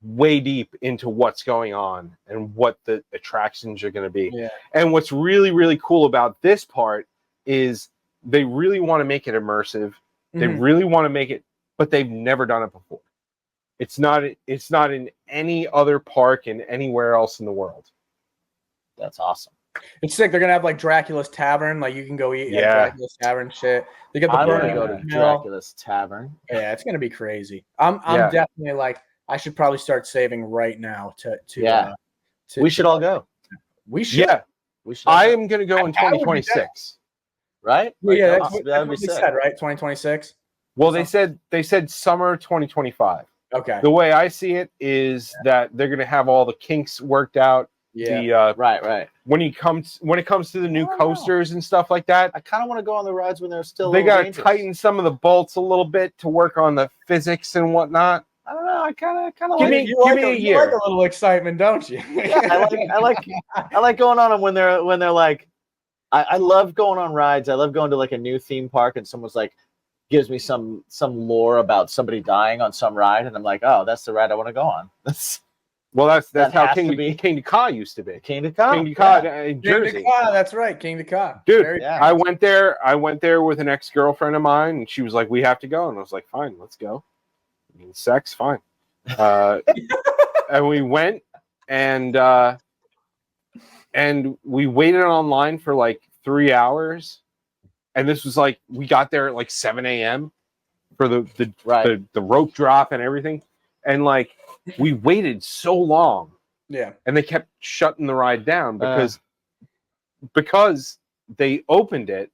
way deep into what's going on and what the attractions are going to be. Yeah. And what's really, really cool about this part is they really want to make it immersive. They Mhm. really want to make it, but they've never done it before. It's not in any other park in anywhere else in the world. That's awesome. It's sick. They're gonna have like Dracula's Tavern. Like you can go eat Yeah. at Dracula's Tavern. Shit. They got the I'm gonna burning go to smell. Dracula's Tavern. Yeah, it's gonna be crazy. I'm Yeah. definitely like I should probably start saving right now to Yeah. We should all go. we should. Yeah, We should. All I go. am going to go in I would be 2026. right. Well, yeah, Like, that's what, that that's would be what they sick. said, right? 2026. Well, they said summer 2025. Okay. The way I see it is that they're going to have all the kinks worked out. Yeah. The Right. when it comes to the new I don't know. coasters and stuff like that, I kind of want to go on the rides when they're still. they got to dangerous. tighten some of the bolts a little bit to work on the physics and whatnot. I don't know. I kind of Give like. me- you like a you year. like a little excitement, don't you? I like going on them when they're like. I love going on rides. I love going to like a new theme park and someone's like gives me some lore about somebody dying on some ride and I'm like, oh, that's the ride I want to go on. That's Well, that's That how has to King be. to Ka used to be. King to Ka. King to Ka Yeah. in King Jersey. to Ka, that's right, King to Ka. Dude, Very- Yeah. I went there with an ex-girlfriend of mine, and she was like, "We have to go," and I was like, "Fine, let's go." I mean, sex, fine. And we went, and we waited online for like 3 hours, and this was like we got there at like 7 a.m. for Right. the rope drop and everything, and like we waited so long, Yeah. and they kept shutting the ride down because they opened it,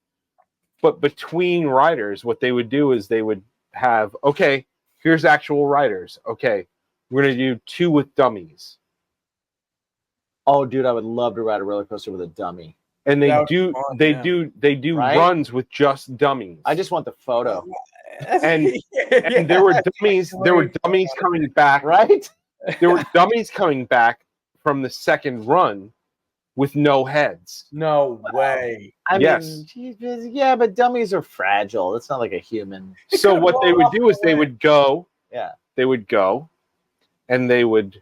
but between riders, what they would do is they would have, okay, here's actual riders. Okay, we're gonna do 2 with dummies, Oh, dude, I would love to ride a roller coaster with a dummy. and they That would do be fun, they yeah. do Right? runs with just dummies. I just want the photo. And there were dummies coming back. Right? There were dummies coming back from the second run with no heads. No way. I Yes. mean, geez, yeah, but dummies are fragile. It's not like a human. So what they would do is they would go, Yeah. they would go, and they would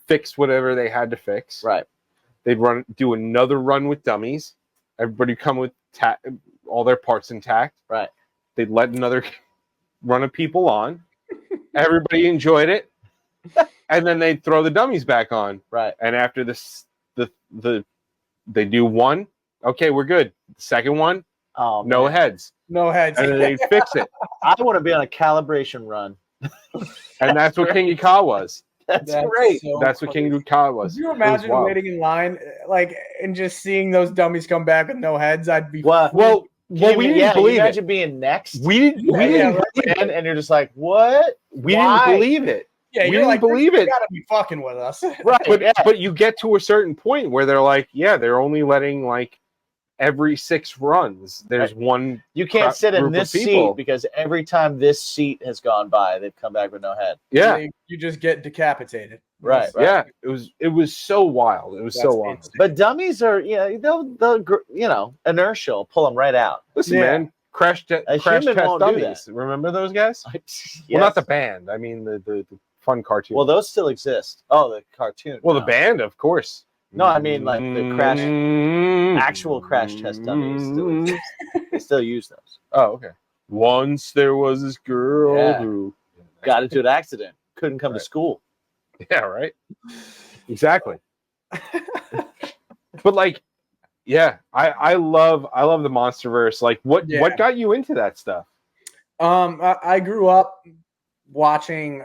fix whatever they had to fix. Right. They'd do another run with dummies. Everybody come with all their parts intact. Right. They'd let another run of people on. Everybody enjoyed it, and then they'd throw the dummies back on. Right. And after this, they do one. Okay, we're good. The second one, Oh, no man. heads, No heads. and then they fix it. I want to be on a calibration run. And that's what King Ka was. That's great. so That's what funny. King Ka was. Could you It was imagine wild. waiting in line, like, and just seeing those dummies come back with no heads? I'd be What? Well, Well, we didn't you believe it. imagine being next. We didn't believe it. And you're just like, what? We Why? didn't believe it. Yeah, we you're didn't like, believe you it. gotta be fucking with us. Right. But you get to a certain point where they're like, yeah, they're only letting like every 6 runs. There's one. You can't sit in group of this people. seat because every time this seat has gone by, they've come back with no head. Yeah. You just get decapitated. Right. Yeah. It was so wild. It was so wild. insane. But dummies are, they'll inertial pull them right out. Listen, Yeah. man. Crash test human won't do dummies. Remember those guys? Yes. Well, not the band. I mean the fun cartoon. Well, those still exist. Oh, the cartoon. Well, the No. band, of course. No, I mean like the actual crash test dummies still exist. They still use those. Oh, okay. Once there was this girl Yeah. who Got into an accident. Couldn't come to Right. school. Yeah, right. Exactly. But like, yeah, I love the MonsterVerse. Like, what got you into that stuff? I grew up watching,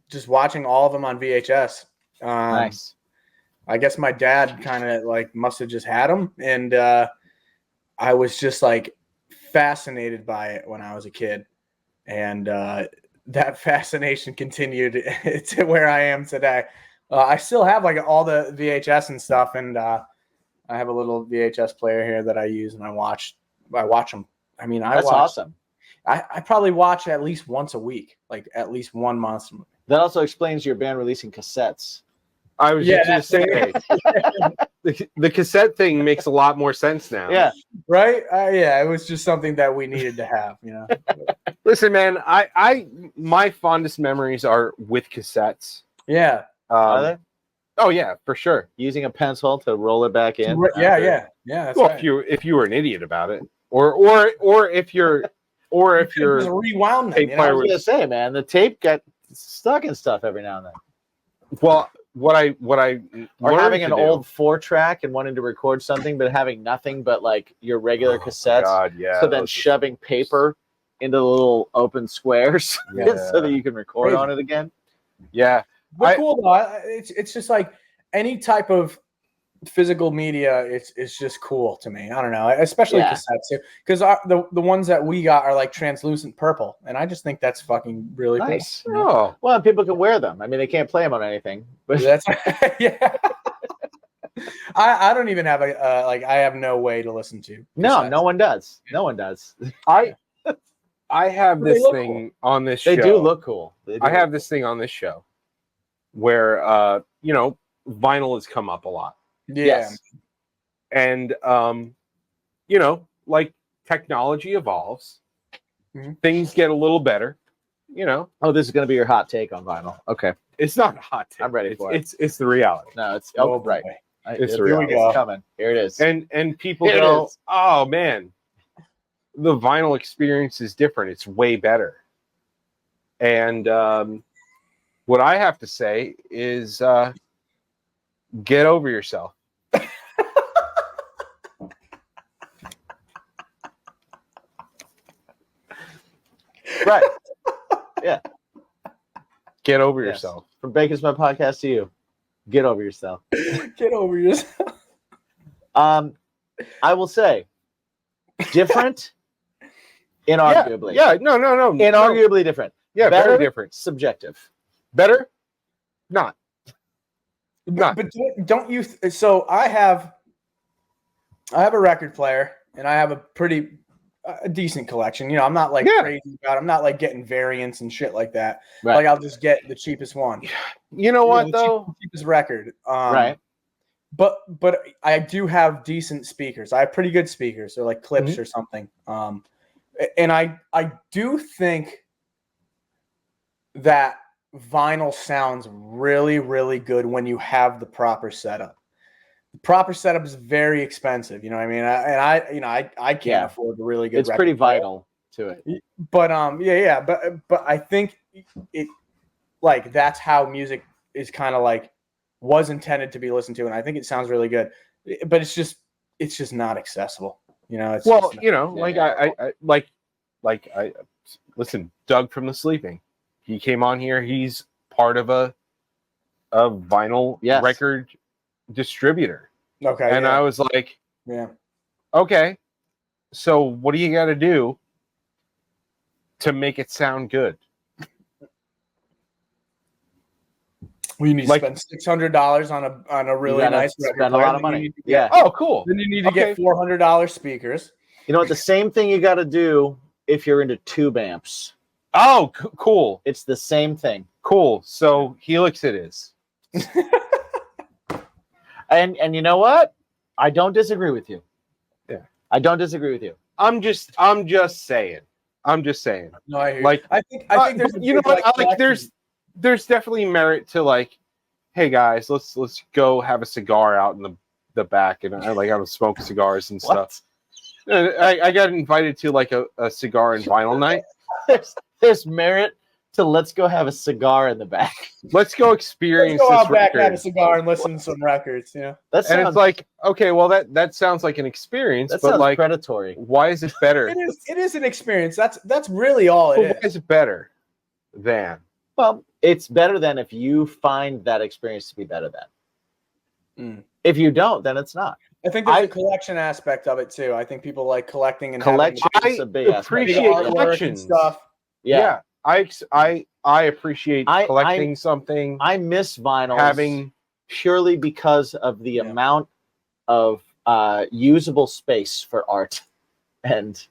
just watching all of them on VHS. Nice. I guess my dad kind of like must have just had them, and I was just like fascinated by it when I was a kid, and that fascination continued to where I am today. I still have like all the VHS and stuff, and I have a little VHS player here that I use, and I watch them. I mean, That's watch, awesome. I probably watch at least once a week, like at least one monster movie. That also explains your band releasing cassettes. I was just going to say, the cassette thing makes a lot more sense now. Yeah. Right? Yeah, it was just something that we needed to have, Listen, man, my fondest memories are with cassettes. Yeah. Are they? Oh yeah, for sure. Using a pencil to roll it back in. Yeah. That's Well, right. if you were an idiot about it, or if you're Just rewound them. tape You player I know? was gonna say, man, the tape got stuck in stuff every now and then. well, what I Or learned having to an do- old 4-track and wanting to record something, but having nothing but like your regular cassettes. God, yeah. So then those- shoving paper into the little open squares Yeah. so that you can record Crazy. on it again. yeah, But cool though. It's just like any type of physical media. It's just cool to me. I don't know, especially Yeah. cassettes too, because the ones that we got are like translucent purple, and I just think that's fucking really Nice. cool. oh, Well, people can wear them. I mean, they can't play them on anything. But That's yeah. I don't even have a I have no way to listen to. no cassettes. one does. No one does. I have They this look thing on this They show. do look cool. They do I have look this thing on this show where vinyl has come up a lot. Yeah. Yes. And like technology evolves, Mhm. things get a little better. cool. Oh, this is going to be your hot take on vinyl. Okay. It's not a hot take. I'm ready for it. It's the reality. No, it's Oh, right. boy. It's It's the reality. coming. Here it is. And people Here it go, is. oh man, the vinyl experience is different. It's way better. And what I have to say is get over yourself. Right. Yeah. Get over Yes. yourself. From Bacon's My Podcast to you. Get over yourself. Get over yourself. I will say, different, inarguably. Yeah, no. Inarguably different. Yeah, Better, very different. Subjective. Better? Not. Not. But don't you? So I have a record player, and I have a pretty decent collection. I'm not like Yeah. crazy about it. I'm not like getting variants and shit like that. Right. Like I'll just get the cheapest one. You know what The though? cheapest record. Right. But I do have decent speakers. I have pretty good speakers. They're like clips Mm-hmm. or something. And I do think that vinyl sounds really, really good when you have the proper setup. The proper setup is very expensive. You know what I mean? I can't Yeah. afford a really good. It's record pretty player. vital to it. But but I think it like that's how music is kind of like was intended to be listened to, and I think it sounds really good. But it's just not accessible. It's Well, just not- I listen, Doug from The Sleeping. He came on here. He's part of a vinyl Yes. record distributor. okay. And I was like, yeah. okay. So what do you got to do to make it sound good? We need to Like- spend $600 on a really gotta nice record spend a player, lot of then you money. need to get- Yeah. Oh, cool. Then you need to Okay. get $400 speakers. You know what? The same thing you got to do if you're into tube amps. Oh, cool. It's the same thing. Cool. So Helix it is. And you know what? I don't disagree with you. Yeah. I don't disagree with you. I'm just saying. No, I hear you. Like, I think there's a you know big, what? Like collection. there's definitely merit to like, hey guys, let's go have a cigar out in the back, and I like I would smoke cigars and stuff. I got invited to like a cigar and vinyl night. There's merit to let's go have a cigar in the back. Let's go experience Let's go this out back, have a record. cigar, and listen to some records. You know, That sounds, And it's like, okay, well that sounds like an experience, that but sounds like, predatory. why is it better? it is an experience. That's really all But it why is. is it better than? Well, it's better than if you find that experience to be better than. Mm. If you don't, then it's not. I think there's a collection aspect of it too. I think people like collecting and Collection having is I a big aspect. big appreciate artwork and collections. stuff. Yeah. I appreciate collecting something, I miss vinyls having purely because of the Yeah. amount of usable space for art and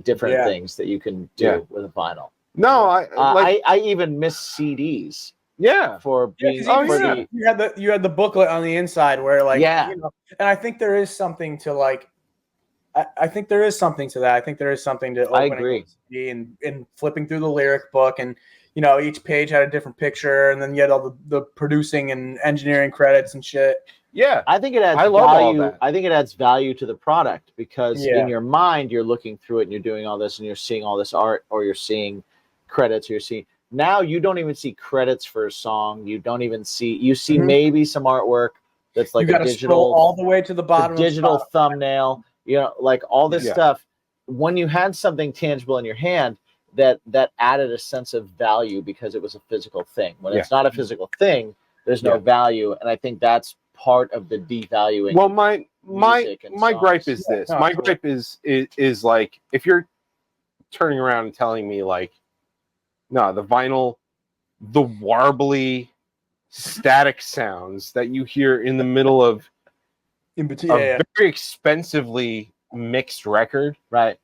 different Yeah. things that you can do Yeah. with a vinyl. no, I even miss CDs yeah. for Yeah, being 'cause for yeah. the you had the booklet on the inside where like Yeah. you know, and I think there is something to like I think there is something to that. I think there is something to I opening agree. a CD and flipping through the lyric book, and you know each page had a different picture, and then you had all the producing and engineering credits and shit. Yeah. I think it adds I love all value. that. I think it adds value to the product because Yeah. in your mind you're looking through it and you're doing all this and you're seeing all this art, or you're seeing credits, or you're seeing now you don't even see credits for a song. You don't even see Mhm. maybe some artwork that's like you a got to scroll digital all the way to the bottom. digital of Spotify. thumbnail, like all this Yeah. stuff. When you had something tangible in your hand, that added a sense of value because it was a physical thing. When it's not a physical thing, there's no Yeah. value, and I think that's part of the devaluing. Well, my music and gripe songs. is this. Yeah, My totally. gripe is like if you're turning around and telling me like, no, the vinyl, the warbly, static sounds that you hear in the middle of In between, a very expensively mixed record Right.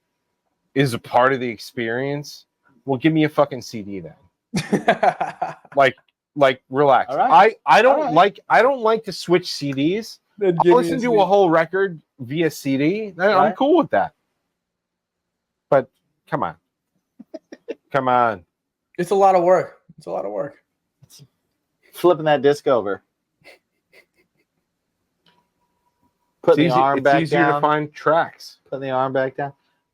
is a part of the experience. Well, give me a fucking CD then. yeah. Like relax. All right. I don't All right. like to switch CDs. Then I'll give me listen to a whole record via CD. I'm Right. cool with that. But come on. Come on. It's a lot of work. It's a lot of work. Flipping that disc over. Putting the arm It's back easier down. to find tracks. Putting the arm back down.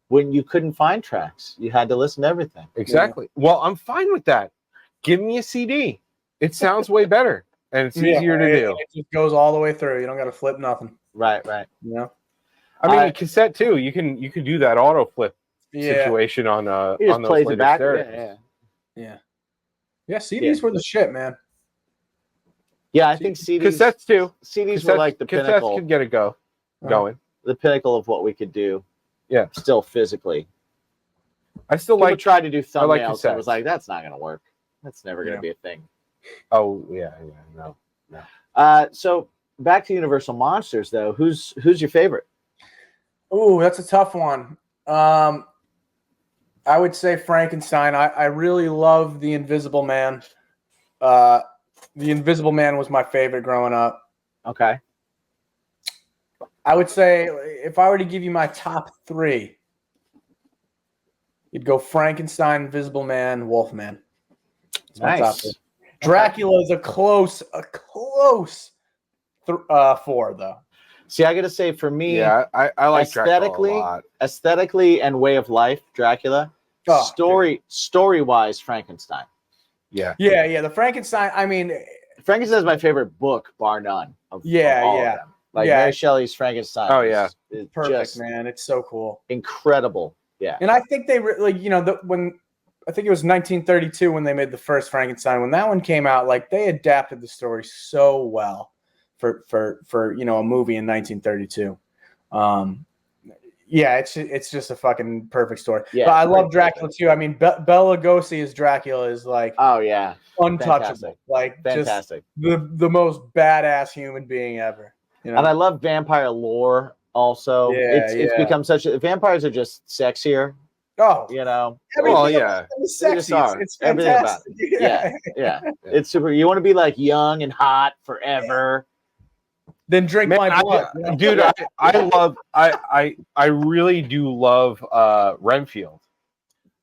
When you couldn't find tracks, you had to listen to everything. Exactly. Well, I'm fine with that. Give me a CD. It sounds way better. And it's easier to do. It just goes all the way through. You don't got to flip nothing. Right. You know? I mean, I- cassette too. You can do that auto flip Yeah. situation on He just on those plays later it back. stereos. Yeah. CDs were the shit, man. Yeah, I think CDs. Cassettes too. CDs were like the cassettes pinnacle. could get it going. The pinnacle of what we could do. Yeah. Still physically. I still People like. tried to do I like thumbnails and cassettes. was like, that's not going to work. That's never going to Yeah. be a thing. Oh yeah, no. So back to Universal Monsters, though. Who's your favorite? Ooh, that's a tough one. I would say Frankenstein. I really love The Invisible Man. The Invisible Man was my favorite growing up. Okay. I would say if I were to give you my top three, you'd go Frankenstein, Invisible Man, Wolfman. That's my top Nice. three. Dracula is a close four, though. See, I got to say, for me, Yeah, I like Dracula a aesthetically, lot. aesthetically and way of life, Dracula. Oh, Story-wise, Frankenstein. Yeah. Yeah. The Frankenstein. I mean, Frankenstein is my favorite book, bar none. Of Yeah, all of yeah. them. Like Yeah. Mary Shelley's Frankenstein. Oh, yeah. is perfect, just man. It's so cool. incredible. Yeah. And I think they when I think it was 1932 when they made the first Frankenstein. When that one came out, like they adapted the story so well for a movie in 1932. Yeah, it's just a fucking perfect story. Yeah, but I it's love pretty Dracula too. I mean, Bela Lugosi as Dracula is like Oh yeah, untouchable. fantastic. Like Fantastic. just the most badass human being ever. You know? And I love vampire lore also. Yeah, It's become such a vampires are just sexier, oh, you know. Well, everything yeah. about it is They just sexy. are. It's Everything about fantastic. it. Yeah. It's super. You want to be like young and hot forever. Then drink Man, my blood, dude. I really do love Renfield.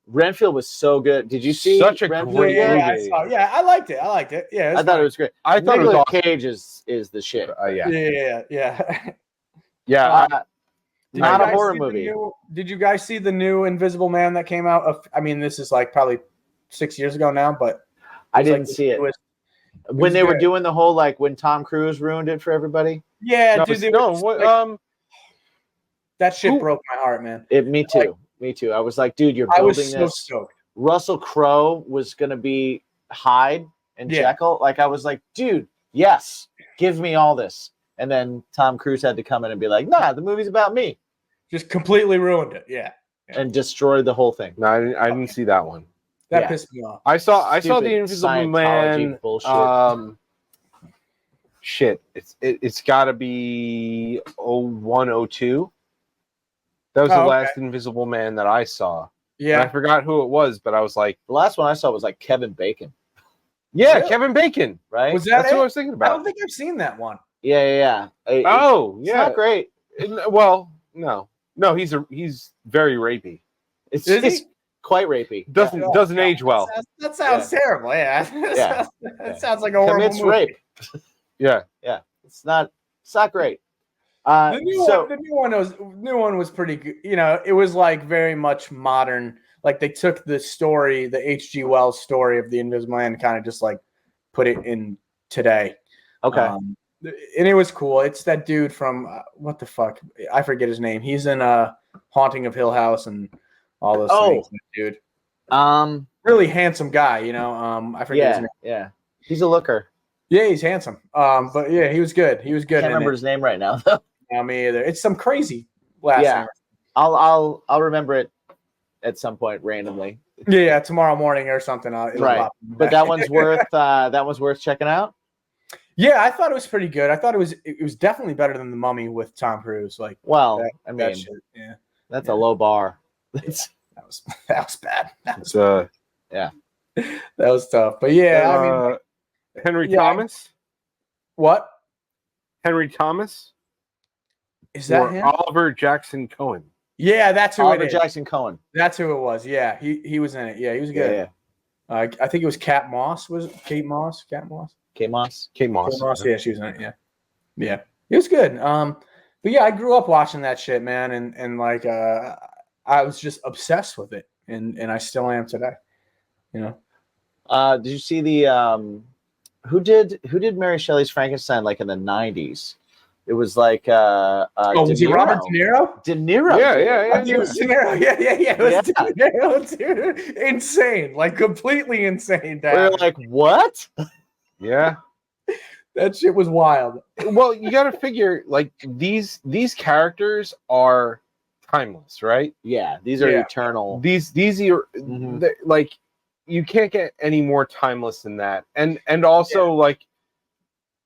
Renfield was so good. Did you see Such a Renfield great yet? movie. I liked it. Yeah, I thought it was great. I thought it was Nicolas awesome. Cage is the shit. Yeah. Yeah. Did Not you a guys horror see the movie. did you guys see the new Invisible Man that came out? I mean, this is like probably 6 years ago now, but I it was didn't see it. was When they were good. doing the whole like when Tom Cruise ruined it for everybody. Yeah, No, dude. That shit who- broke my heart, man. Me too. Me too. I was like, dude, you're I building was so this. stoked. Russell Crowe was gonna be Hyde and Yeah. Jekyll. Like I was like, dude, yes, give me all this. And then Tom Cruise had to come in and be like, nah, the movie's about me, Just completely ruined it. Yeah, and destroyed the whole thing. No, I didn't see that one. that Yeah. pissed me off. I saw the Stupid Invisible Scientology Man. bullshit. Shit. It's got to be 0102. That was the okay. last Invisible Man that I saw. And I Yeah, forgot who it was, but I was like, The last one I saw was like Kevin Bacon, yeah, Really? Kevin Bacon. right? was that That's it? what I was thinking I about. don't think I've seen that one. Yeah. It's Yeah. not great. Well, no, he's very rapey. It's Is he? it's quite rapey. Doesn't age well. That sounds terrible. Yeah, Yeah. that sounds like a horrible Commits movie. rape. Yeah. It's not great. The new one was pretty good. You know, it was like very much modern. Like they took the story, the H.G. Wells story of the Invisible Man, and kind of just like put it in today. Okay. And it was cool. It's that dude from what the fuck? I forget his name. He's in Haunting of Hill House and all those things. Dude, really handsome guy. You know, I forget his name. Yeah. He's a looker. Yeah, he's handsome. But yeah, he was good. He was good. Can't remember his name right now though. No, me either. It's some crazy last Yeah. name. I'll remember it at some point randomly. Yeah, tomorrow morning or something. It'll Right. pop. But that one's worth checking out. Yeah, I thought it was pretty good. I thought it was definitely better than The Mummy with Tom Cruise. Like, Well, that, I that mean, shit. Yeah, that's a low bar. That's that was bad. That was, It's that was tough. But yeah, I mean, Henry yeah, Thomas. what Henry Thomas. is that Or him? Oliver Jackson Cohen. Yeah, that's who Oliver it is. Jackson Cohen. That's who it was. Yeah, he was in it. Yeah, he was good. Yeah. I think it was Cat Moss. Was it Kate Moss? Cat Moss? Kate Moss. Kate Moss. Kate Moss. Yeah, she was in it. Yeah, it was good. But yeah, I grew up watching that shit, man, and like I was just obsessed with it, and I still am today. You know. Did you see the who did Mary Shelley's Frankenstein like in the 90s? It was like Was it Robert De Niro? De Niro. Yeah. It was De Niro. Yeah. It was De Niro, dude. Insane, like completely insane. Dad. We're like, what? Yeah. That shit was wild. Well, you got to figure like these characters are timeless, right? Yeah, these are Yeah. eternal. These are Mhm. they're, like you can't get any more timeless than that. And also like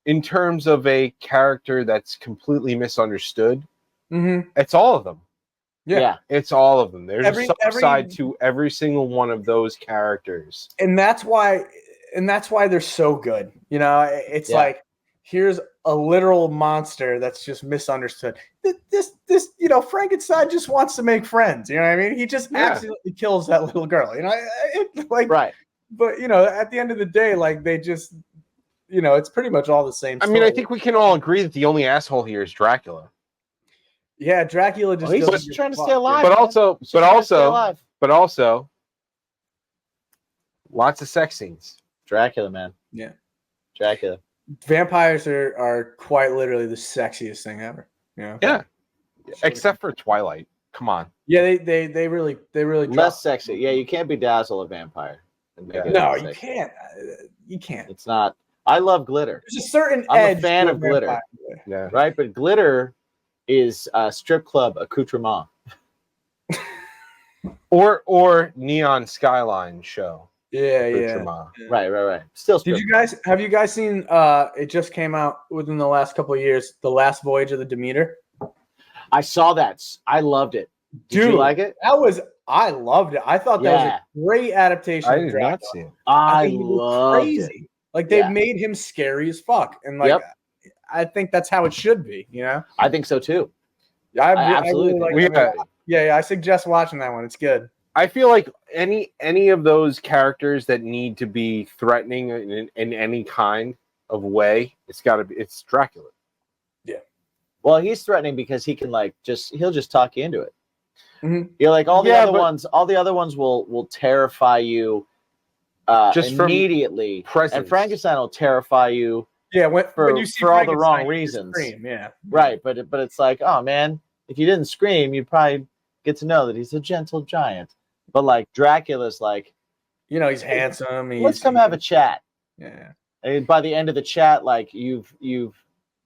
in terms of a character that's completely misunderstood, Mm-hmm. it's all of them. Yeah. It's all of them. There's Every- a side to every single one of those characters. And that's why they're so good. You know, it's Yeah. like here's a literal monster that's just misunderstood. This you know, Frankenstein just wants to make friends. You know what I mean? He just Yeah. absolutely kills that little girl. You know, like Right. But you know, at the end of the day, like they just, you know, it's pretty much all the same. I mean, I story. think we can all agree that the only asshole here is Dracula. Yeah, Dracula just Well, he's doesn't just give trying a to fuck, stay alive. dude. But also, Just trying to stay alive. lots of sex scenes. Dracula, man. Yeah. Dracula. Vampires are quite literally the sexiest thing ever. You know? Yeah. Except for Twilight. Come on. Yeah, they really Less drop. sexy. Yeah, you can't bedazzle a vampire. and make Yeah. it No, you sexy. can't. You can't. It's not. I love glitter, There's a certain I'm a edge. fan to of glitter. vampire. Yeah. right? But glitter is strip club accoutrement. Or Neon Skyline show. Yeah, for yeah. Trema. Right. Still, Have you guys seen? It just came out within the last couple of years. The Last Voyage of the Demeter. I saw that. I loved it. Did you Dude, like it? I loved it. I thought that was a great adaptation. I of did Dracula. not see it. I think he was loved it. crazy. Like they've made him scary as fuck, and like I think that's how it should be. You know, I think so too. I absolutely really like it. Yeah, I suggest watching that one. It's good. I feel like any of those characters that need to be threatening in any kind of way, it's Dracula. Yeah. Well, he's threatening because he can he'll just talk you into it. Mm-hmm. You're like all the other ones will terrify you just immediately. And Frankenstein will terrify you. Yeah, when you see for all the wrong reasons. Scream, yeah. Right, but it's like, oh man, if you didn't scream, you'd probably get to know that he's a gentle giant. But like Dracula's like, he's handsome. Let's come have a chat. Yeah. And by the end of the chat, like you've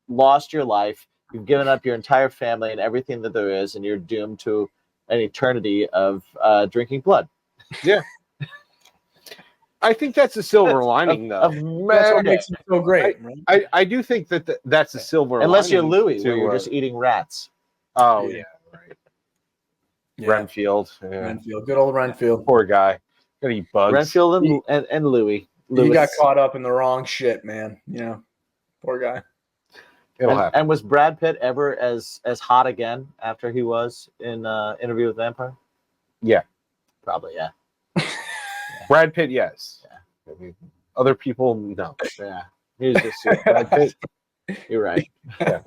lost your life, you've given up your entire family and everything that there is, and you're doomed to an eternity of drinking blood. Yeah. I think that's a silver lining, though. That's what makes it so great. I do think that's a silver lining. Unless you're Louis, where you're just eating rats. Oh, yeah, right. Yeah. Renfield. Yeah. Renfield. Good old Renfield. Poor guy. Gonna eat bugs. Renfield and Louis. He got caught up in the wrong shit, man. Poor guy. It'll happen. And was Brad Pitt ever as hot again after he was in Interview with the Vampire? Yeah. Probably, yeah. Brad Pitt, yes. Yeah. I mean, other people, no. Yeah. He was just Brad Pitt. You're right. Yeah.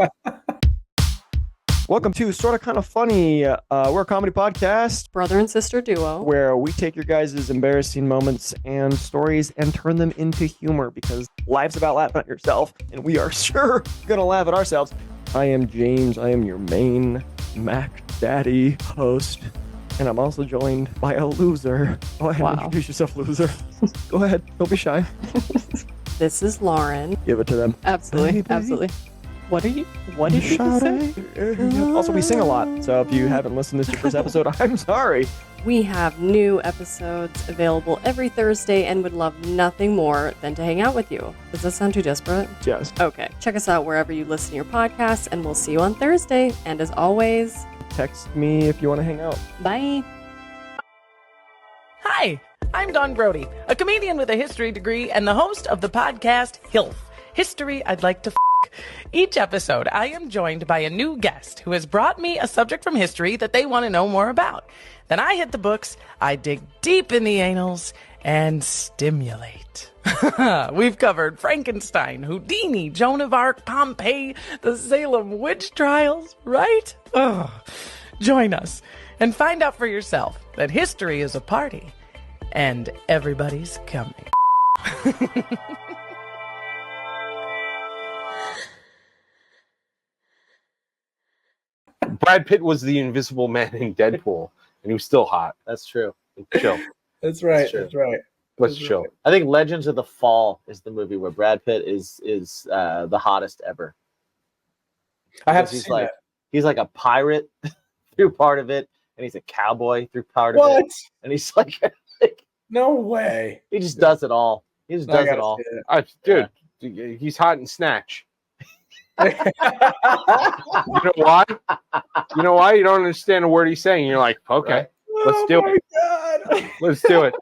Welcome to Sorta Kinda Funny. We're a comedy podcast Brother and sister duo. where we take your guys' embarrassing moments and stories and turn them into humor because life's about laughing at yourself, and we are sure gonna laugh at ourselves. I am James. I am your main Mac Daddy host, and I'm also joined by a loser. Go ahead and introduce yourself, loser. Go ahead. Don't be shy. This is Lauren. Give it to them. Absolutely. Baby. Absolutely. What did you just say? Also, we sing a lot, so if you haven't listened to this first episode, I'm sorry. We have new episodes available every Thursday and would love nothing more than to hang out with you. Does that sound too desperate? Yes. Okay. Check us out wherever you listen to your podcasts, and we'll see you on Thursday. And as always, Text me if you want to hang out. bye. Hi, I'm Don Brody, a comedian with a history degree and the host of the podcast HILF, History I'd Like to F***. Each episode, I am joined by a new guest who has brought me a subject from history that they want to know more about. Then I hit the books, I dig deep in the annals, and stimulate. We've covered Frankenstein, Houdini, Joan of Arc, Pompeii, the Salem witch trials, right? Ugh. Join us and find out for yourself that history is a party and everybody's coming. Brad Pitt was the Invisible Man in Deadpool, and he was still hot. That's true. Chill. That's right. That's true. That's right. Let's chill. I think Legends of the Fall is the movie where Brad Pitt is the hottest ever. I have Because to he's see like that. he's like a pirate through part of it, and he's a cowboy through part of What? it, and he's like No way. he just does it all. He just does it all. Dude, he's hot in Snatch. You know why? You know why? You don't understand a word he's saying. You're like, okay, let's do it. God. Let's do it.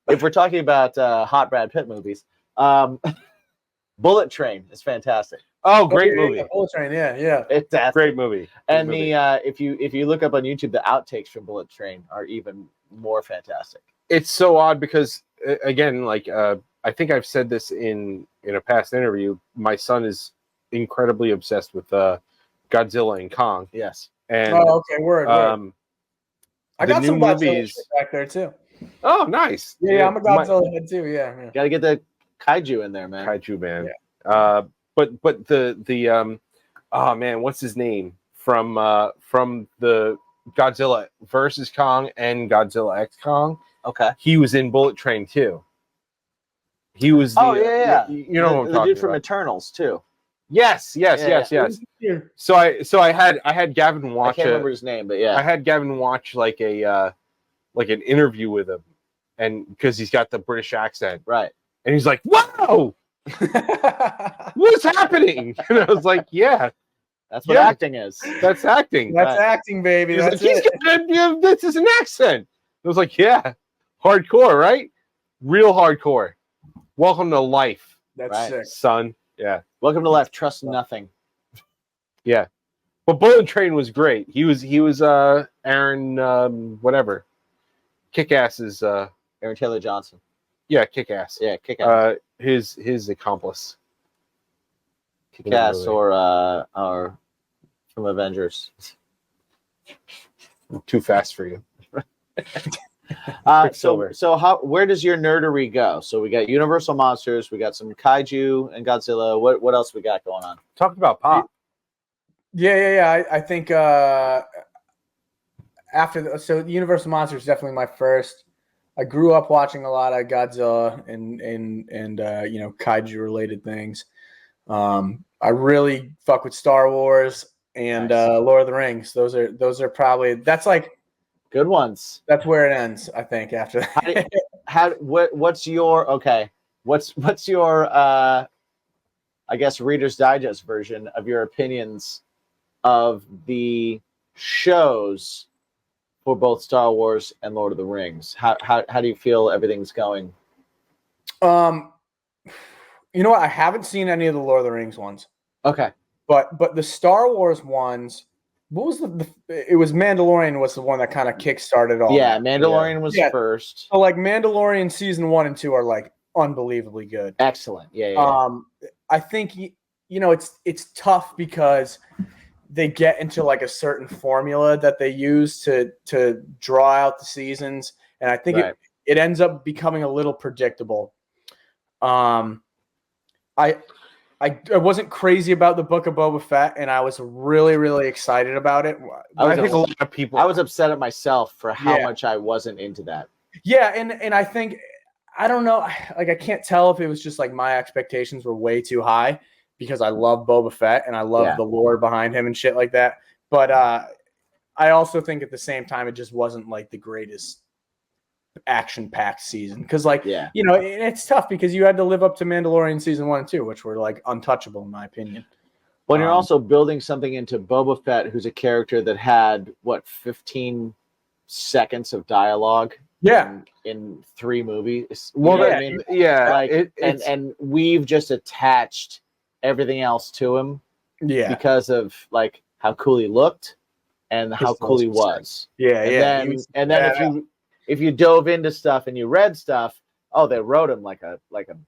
If we're talking about hot Brad Pitt movies, Bullet Train is fantastic. Oh, great movie. Bullet Train, yeah. It's Great movie. And Great movie. if you look up on YouTube, the outtakes from Bullet Train are even more fantastic. It's so odd because again, like I think I've said this in a past interview. My son is incredibly obsessed with Godzilla and Kong. Yes. And okay, word. I got the some new Godzilla movies shit back there too. Oh, nice. Yeah, I'm a Godzilla head too. Yeah. Got to get the kaiju in there, man. Kaiju man. Yeah. But the oh man, what's his name from the Godzilla versus Kong and Godzilla X Kong? Okay. He was in Bullet Train too. He was. You know what I'm the talking dude from about. Eternals too. Yes. Yeah. So I had Gavin I watch can't remember his name, but yeah. I had Gavin watch like an interview with him, and because he's got the British accent, Right. and he's like, "Wow, what's happening?" And I was like, "Yeah, That's what acting is. that's acting. That's acting, baby. He's That's like, it. this is an accent." I was like, "Yeah, hardcore, right? Real hardcore. Welcome to life, That's Right. sick. son." Yeah, Welcome to life. Trust nothing. yeah. But Bullet Train was great. He was Aaron whatever. Kick-Ass's Aaron Taylor Johnson. yeah, Kick-Ass. Yeah, Kick-Ass. His accomplice. Kick-Ass or from Avengers. Too fast for you. So where does your nerdery go? So we got Universal Monsters, we got some Kaiju and Godzilla. What else we got going on? Talk about pop. Yeah. I think so Universal Monsters is definitely my first. I grew up watching a lot of Godzilla and kaiju related things. I really fuck with Star Wars and Lord of the Rings. Those are probably that's like good ones. That's where it ends, I think. After that, what's your I guess Reader's Digest version of your opinions of the shows for both Star Wars and Lord of the Rings? How do you feel everything's going? You know what? I haven't seen any of the Lord of the Rings ones. Okay. But the Star Wars ones, what was it was Mandalorian was the one that kind of kick-started all. Yeah, Mandalorian was first. So like Mandalorian season 1 and 2 are like unbelievably good. Excellent. Yeah. I think it's tough because they get into like a certain formula that they use to draw out the seasons, and I think it ends up becoming a little predictable. I wasn't crazy about the Book of Boba Fett, and I was really, really excited about it. I think a lot of people. I was upset at myself for how much I wasn't into that. Yeah, and I think I don't know, like I can't tell if it was just like my expectations were way too high because I love Boba Fett and I love the lore behind him and shit like that. But I also think at the same time it just wasn't like the greatest action-packed season because it's tough because you had to live up to Mandalorian season 1 and 2, which were like untouchable in my opinion. When you're also building something into Boba Fett, who's a character that had 15 seconds of dialogue in 3 movies. Well, and we've just attached everything else to him because of like how cool he looked and how cool he was. And then if you dove into stuff and you read stuff, they wrote him like a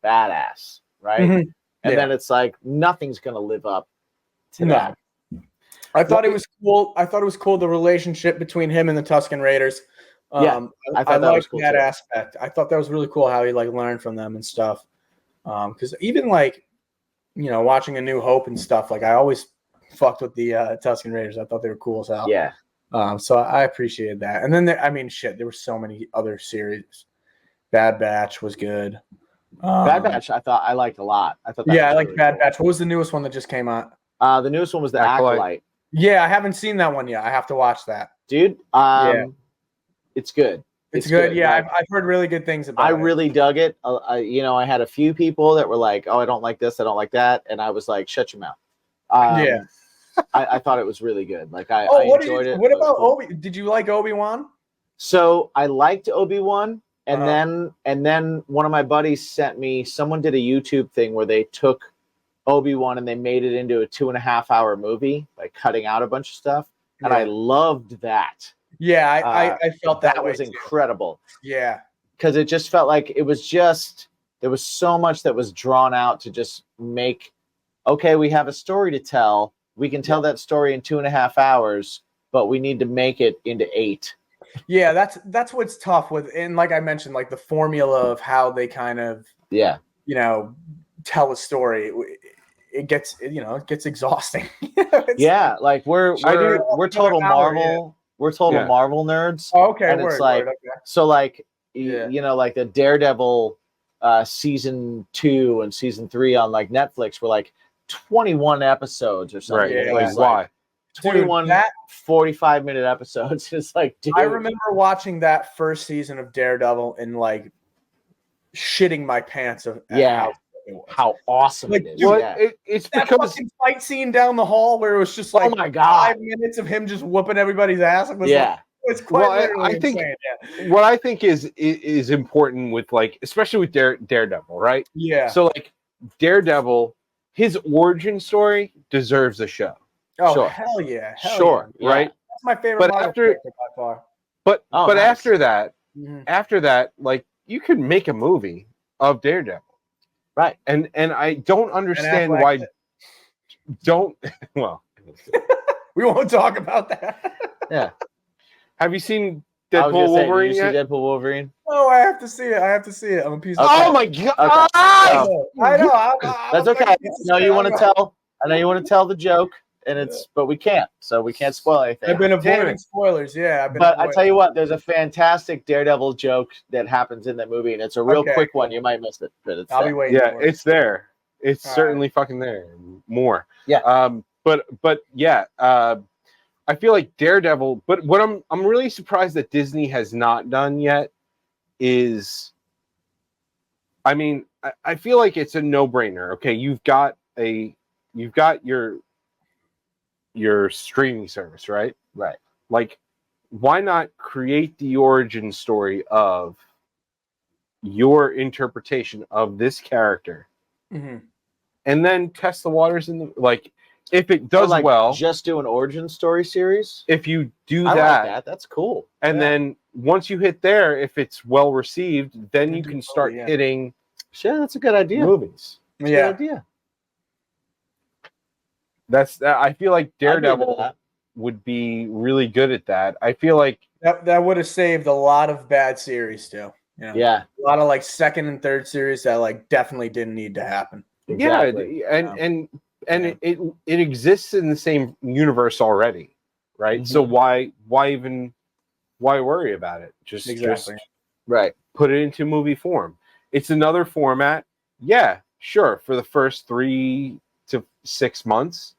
badass, right? Mm-hmm. And then it's like nothing's gonna live up to that. I thought it was cool. I thought it was cool the relationship between him and the Tusken Raiders. I thought that was cool that too. aspect. I thought that was really cool how he like learned from them and stuff. Because even like watching A New Hope and stuff, like I always fucked with the Tusken Raiders. I thought they were cool as hell. Yeah. So I appreciated that. And then there were so many other series. Bad Batch was good. Bad Batch, I thought I liked a lot. I thought. I liked Bad Batch. What was the newest one that just came out? The newest one was the Acolyte. Yeah, I haven't seen that one yet. I have to watch that, dude. It's good. It's good. Yeah, I've heard really good things about it. I really dug it. I had a few people that were like, "Oh, I don't like this. I don't like that," and I was like, "Shut your mouth." I thought it was really good. Like I enjoyed it. What about Obi? Did you like Obi-Wan? So I liked Obi-Wan, and then one of my buddies sent me. Someone did a YouTube thing where they took Obi-Wan and they made it into a 2.5-hour movie by cutting out a bunch of stuff, and I loved that. Yeah, I felt that was incredible. Yeah, because it just felt like it was just there was so much that was drawn out to just make. Okay, we have a story to tell. We can tell that story in 2.5 hours, but we need to make it into 8. Yeah, that's what's tough with, and like I mentioned, like the formula of how they kind of tell a story. It gets exhausting. Like we're total Marvel. We're total Marvel nerds. Oh, okay, and it's like so like like the Daredevil season 2 and season 3 on like Netflix were like 21 episodes or something. Right. It Like, was why? 21 Dude, 45-minute episodes. It's like, dude. I remember watching that first season of Daredevil and like shitting my pants of Yeah. How awesome Like, it is. dude, Well, Yeah. it's that because fucking fight scene down the hall where it was just like Oh my God. 5 minutes of him just whooping everybody's ass. It was Yeah. like, it's quite Well, literally I think insane. Yeah. what I think is important with like, especially with Daredevil, right? Yeah. So like Daredevil, his origin story deserves a show. Oh Sure. hell yeah. Hell Sure, yeah. right? That's my favorite But Marvel after- character by far. But Oh, but nice. after that, like you could make a movie of Daredevil, Right. and I don't understand Affleck- why. Don't well. We won't talk about that. Yeah. Have you seen I was Deadpool gonna say, Wolverine did you yet? see Deadpool Wolverine? Oh, I have to see it. I have to see it. I'm a piece of Okay. Oh my god! Okay. I know. That's okay. I know you want to tell. I know you want to tell the joke, and but we can't. So we can't spoil anything. I've been Damn avoiding it. spoilers. Yeah, But I tell you what, there's a fantastic Daredevil joke that happens in that movie, and it's a real Okay, quick one. cool. You might miss it, but it's I'll be there. waiting. Yeah, for it. it's there. It's All certainly fucking there. More. Yeah. But yeah. I feel like Daredevil. But what I'm really surprised that Disney has not done yet is. I mean, I feel like it's a no-brainer. Okay, you've got your streaming service, right? Right. Like, why not create the origin story of your interpretation of this character, Mhm. and then test the waters in the like. If it does like, well, just do an origin story series. if you do I that, like that. That's cool. and then once you hit there, if it's well received, then you can start yeah. hitting Sure, that's a good idea. movies. That's a Yeah. good idea. I feel like I'd be into Daredevil that. would be really good at that. I feel like That would have saved a lot of bad series too. You know? Yeah. A lot of like second and third series that like definitely didn't need to happen. Exactly. yeah, and it exists in the same universe already, right? So why worry about it? Just Right. put it into movie form. It's another format. Yeah, sure. For the first 3 to 6 months,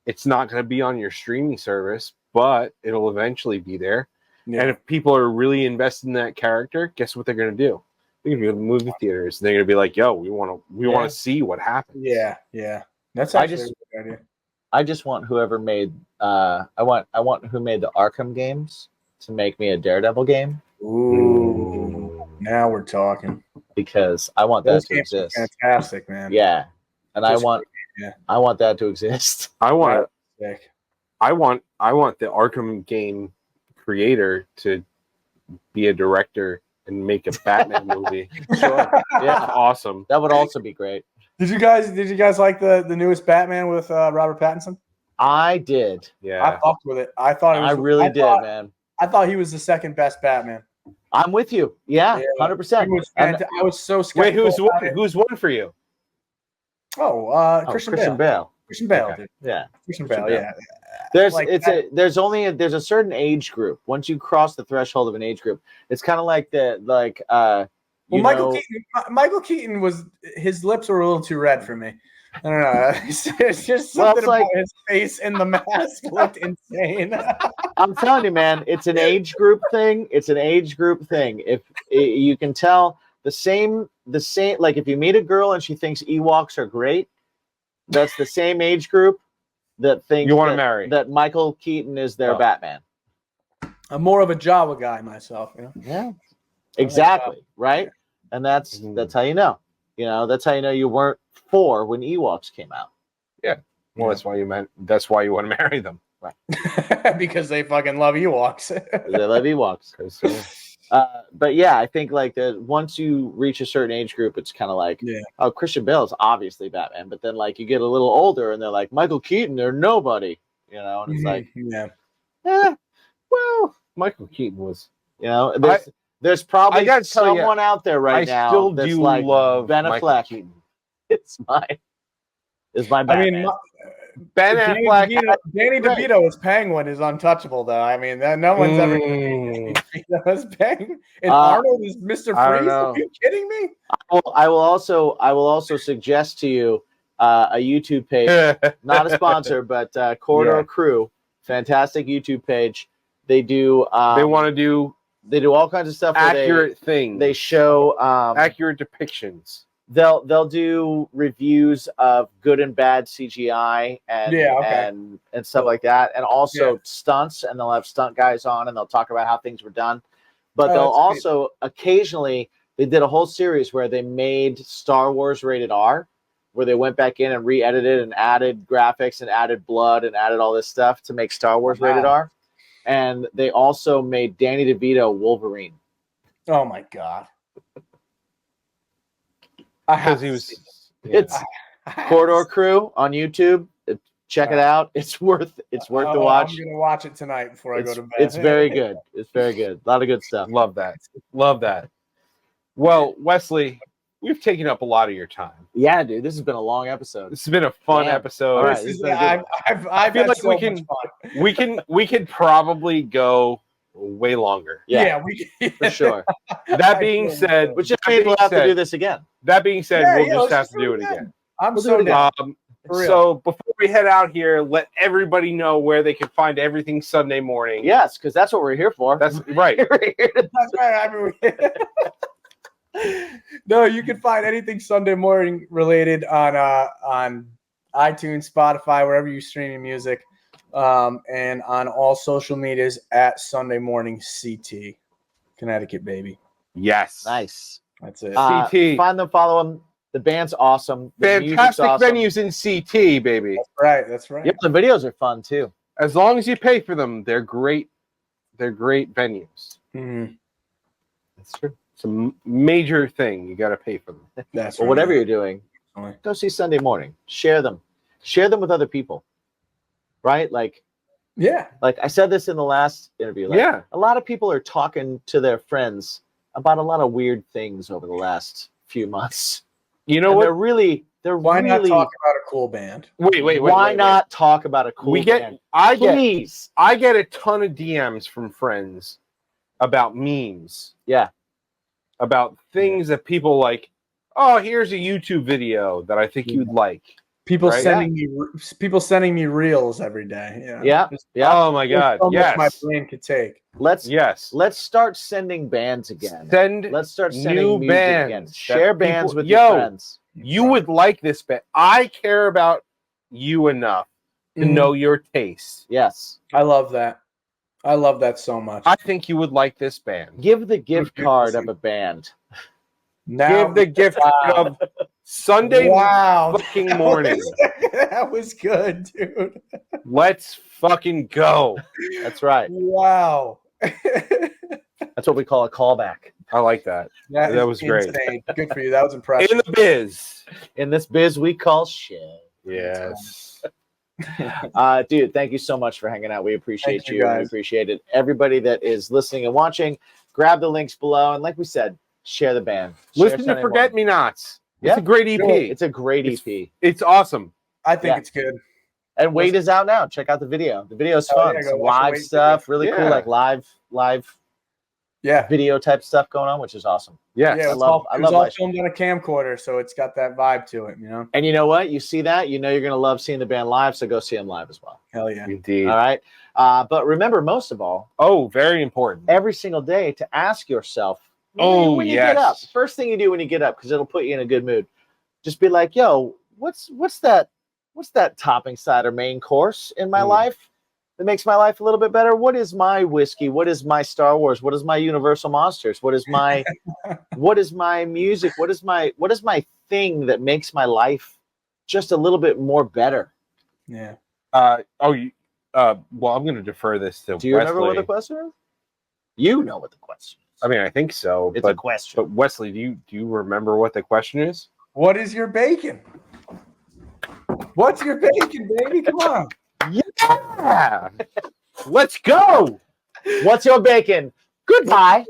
it's not going to be on your streaming service, but it'll eventually be there. Yeah. And if people are really invested in that character, guess what they're going to do? They're going to go to the movie theaters. They're going to be like, "Yo, we want to see what happens." Yeah, yeah. That's I actually just- a good idea. I just want whoever made I want who made the Arkham games to make me a Daredevil game Ooh, now we're talking. because I want that Those to games are exist. fantastic, man. Yeah. And Just I want that to exist. I want Sick. I want the Arkham game creator to be a director and make a Batman movie. Sure. Yeah. Awesome. That would also be great. Did you guys like the newest Batman with Robert Pattinson? I did. Yeah. I fucked with it. I thought it was. I really did, man. I thought he was the second best Batman. I'm with you. Yeah, 100%. I was so Wait, skeptical. who's one for you? Christian Christian Bale. Bale. Christian Bale, Okay. dude. Yeah. Christian Bale. Bale. Yeah. There's Like there's a certain age group. Once you cross the threshold of an age group, it's kind of like Michael Keaton was his lips were a little too red for me. I don't know. It's just something about his face in the mask looked insane. I'm telling you, man, it's an age group thing. It's an age group thing. If you can tell the same, like if you meet a girl and she thinks Ewoks are great, that's the same age group that thinks You wanna marry. that Michael Keaton is their Batman. I'm more of a Jawa guy myself. You know? Yeah, exactly. Right, and that's how you know. You know, that's how you know you weren't 4 when Ewoks came out. Yeah. Well, that's why you want to marry them. Right. Because they fucking love Ewoks. They love Ewoks. But yeah, I think like once you reach a certain age group, it's kind of like, oh, Christian Bale is obviously Batman. But then like you get a little older and they're like, Michael Keaton, they're nobody. You know, and it's like, well, Michael Keaton was. You know, there's probably someone out there right now still that's do like love Ben Michael Affleck. Keaton. It's my Batman. I mean, Ben Affleck. Danny DeVito as Penguin is untouchable, though. I mean, no one's ever going to Danny DeVito as Penguin. And Arnold is Mr. I don't Freeze. know. Are you kidding me? I will also suggest to you a YouTube page, not a sponsor, but Corridor Crew, fantastic YouTube page. They do. They want to do. They do all kinds of stuff. Accurate things. They show accurate depictions. They'll do reviews of good and bad CGI and stuff like that, and also stunts. And they'll have stunt guys on, and they'll talk about how things were done. But they'll also occasionally, they did a whole series where they made Star Wars rated R, where they went back in and re-edited and added graphics and added blood and added all this stuff to make Star Wars rated R. And they also made Danny DeVito Wolverine. Oh my God. Because he was. It's Corridor Crew on YouTube. Check it out. It's worth the watch. I'm gonna watch it tonight before I go to bed. It's very good. It's very good. A lot of good stuff. Love that. Love that. Well, Wesley, we've taken up a lot of your time. Yeah, dude. This has been a long episode. This has been a fun episode. All right, I feel like we can probably go way longer. Yeah, for sure. That being said, which just means we'll have to do this again. That being said, we'll just have to do it again. I'm so down. So before we head out here, let everybody know where they can find everything Sunday morning. Yes, because that's what we're here for. That's right. That's right. No, you can find anything Sunday morning related on iTunes, Spotify, wherever you stream your music, and on all social medias at Sunday Morning CT, Connecticut, baby. Yes, nice. That's it. CT. Find them, follow them. The band's awesome. Fantastic awesome. venues in CT, baby. That's right. Yep, the videos are fun too. As long as you pay for them, they're great. They're great venues. Mm-hmm. That's true. It's a major thing. You got to pay for them. That's well, whatever you're doing, go see Sunday Morning. Share them with other people. Right? Like I said this in the last interview. Like, a lot of people are talking to their friends about a lot of weird things over the last few months. You know what? Why not talk about a cool band? Wait. Why not talk about a cool band? I get a ton of DMs from friends about memes. Yeah. About things that people like. Oh, here's a YouTube video that I think you'd like. People sending me reels every day. Yeah. Oh my God. Yes. My brain could take. Let's start sending bands again. Let's start sending new music bands. Again. Share bands with your your friends. You would like this band. I care about you enough to know your taste. Yes. I love that. I love that so much. I think you would like this band. Give the gift card of a band. Give the gift of Sunday fucking morning. That was good, dude. Let's fucking go. That's right. Wow. That's what we call a callback. I like that. That was great. Insane. Good for you. That was impressive. In the biz. In this biz we call shit. Yes. Dude, thank you so much for hanging out. We appreciate you. We appreciate it. Everybody that is listening and watching, grab the links below. And like we said, share the band. Listen to Forget Me Nots. It's a great EP. It's a great EP. It's awesome. I think it's good. And Wait is out now. Check out the video. The video is fun. Some live stuff, really cool, like live video type stuff going on, which is awesome. Yeah, I love all filmed on a camcorder, so it's got that vibe to it, you know. And you know what? You see that, you know you're gonna love seeing the band live, so go see them live as well. Hell yeah, indeed. All right, but remember, most of all, very important, every single day to ask yourself, when you get up, first thing you do when you get up, because it'll put you in a good mood. Just be like, yo, what's that topping side or main course in my life that makes my life a little bit better? What is my whiskey? What is my Star Wars? What is my Universal Monsters? What is my what is my music? What is my thing that makes my life just a little bit more better? Yeah. Well, I'm going to defer this to Do you Wesley. remember what the question is? You know what the question is. I mean, I think so. It's a question. But Wesley, do you remember what the question is? What is your bacon? What's your bacon, baby? Come on. Yeah. Let's go. What's your bacon? Goodbye.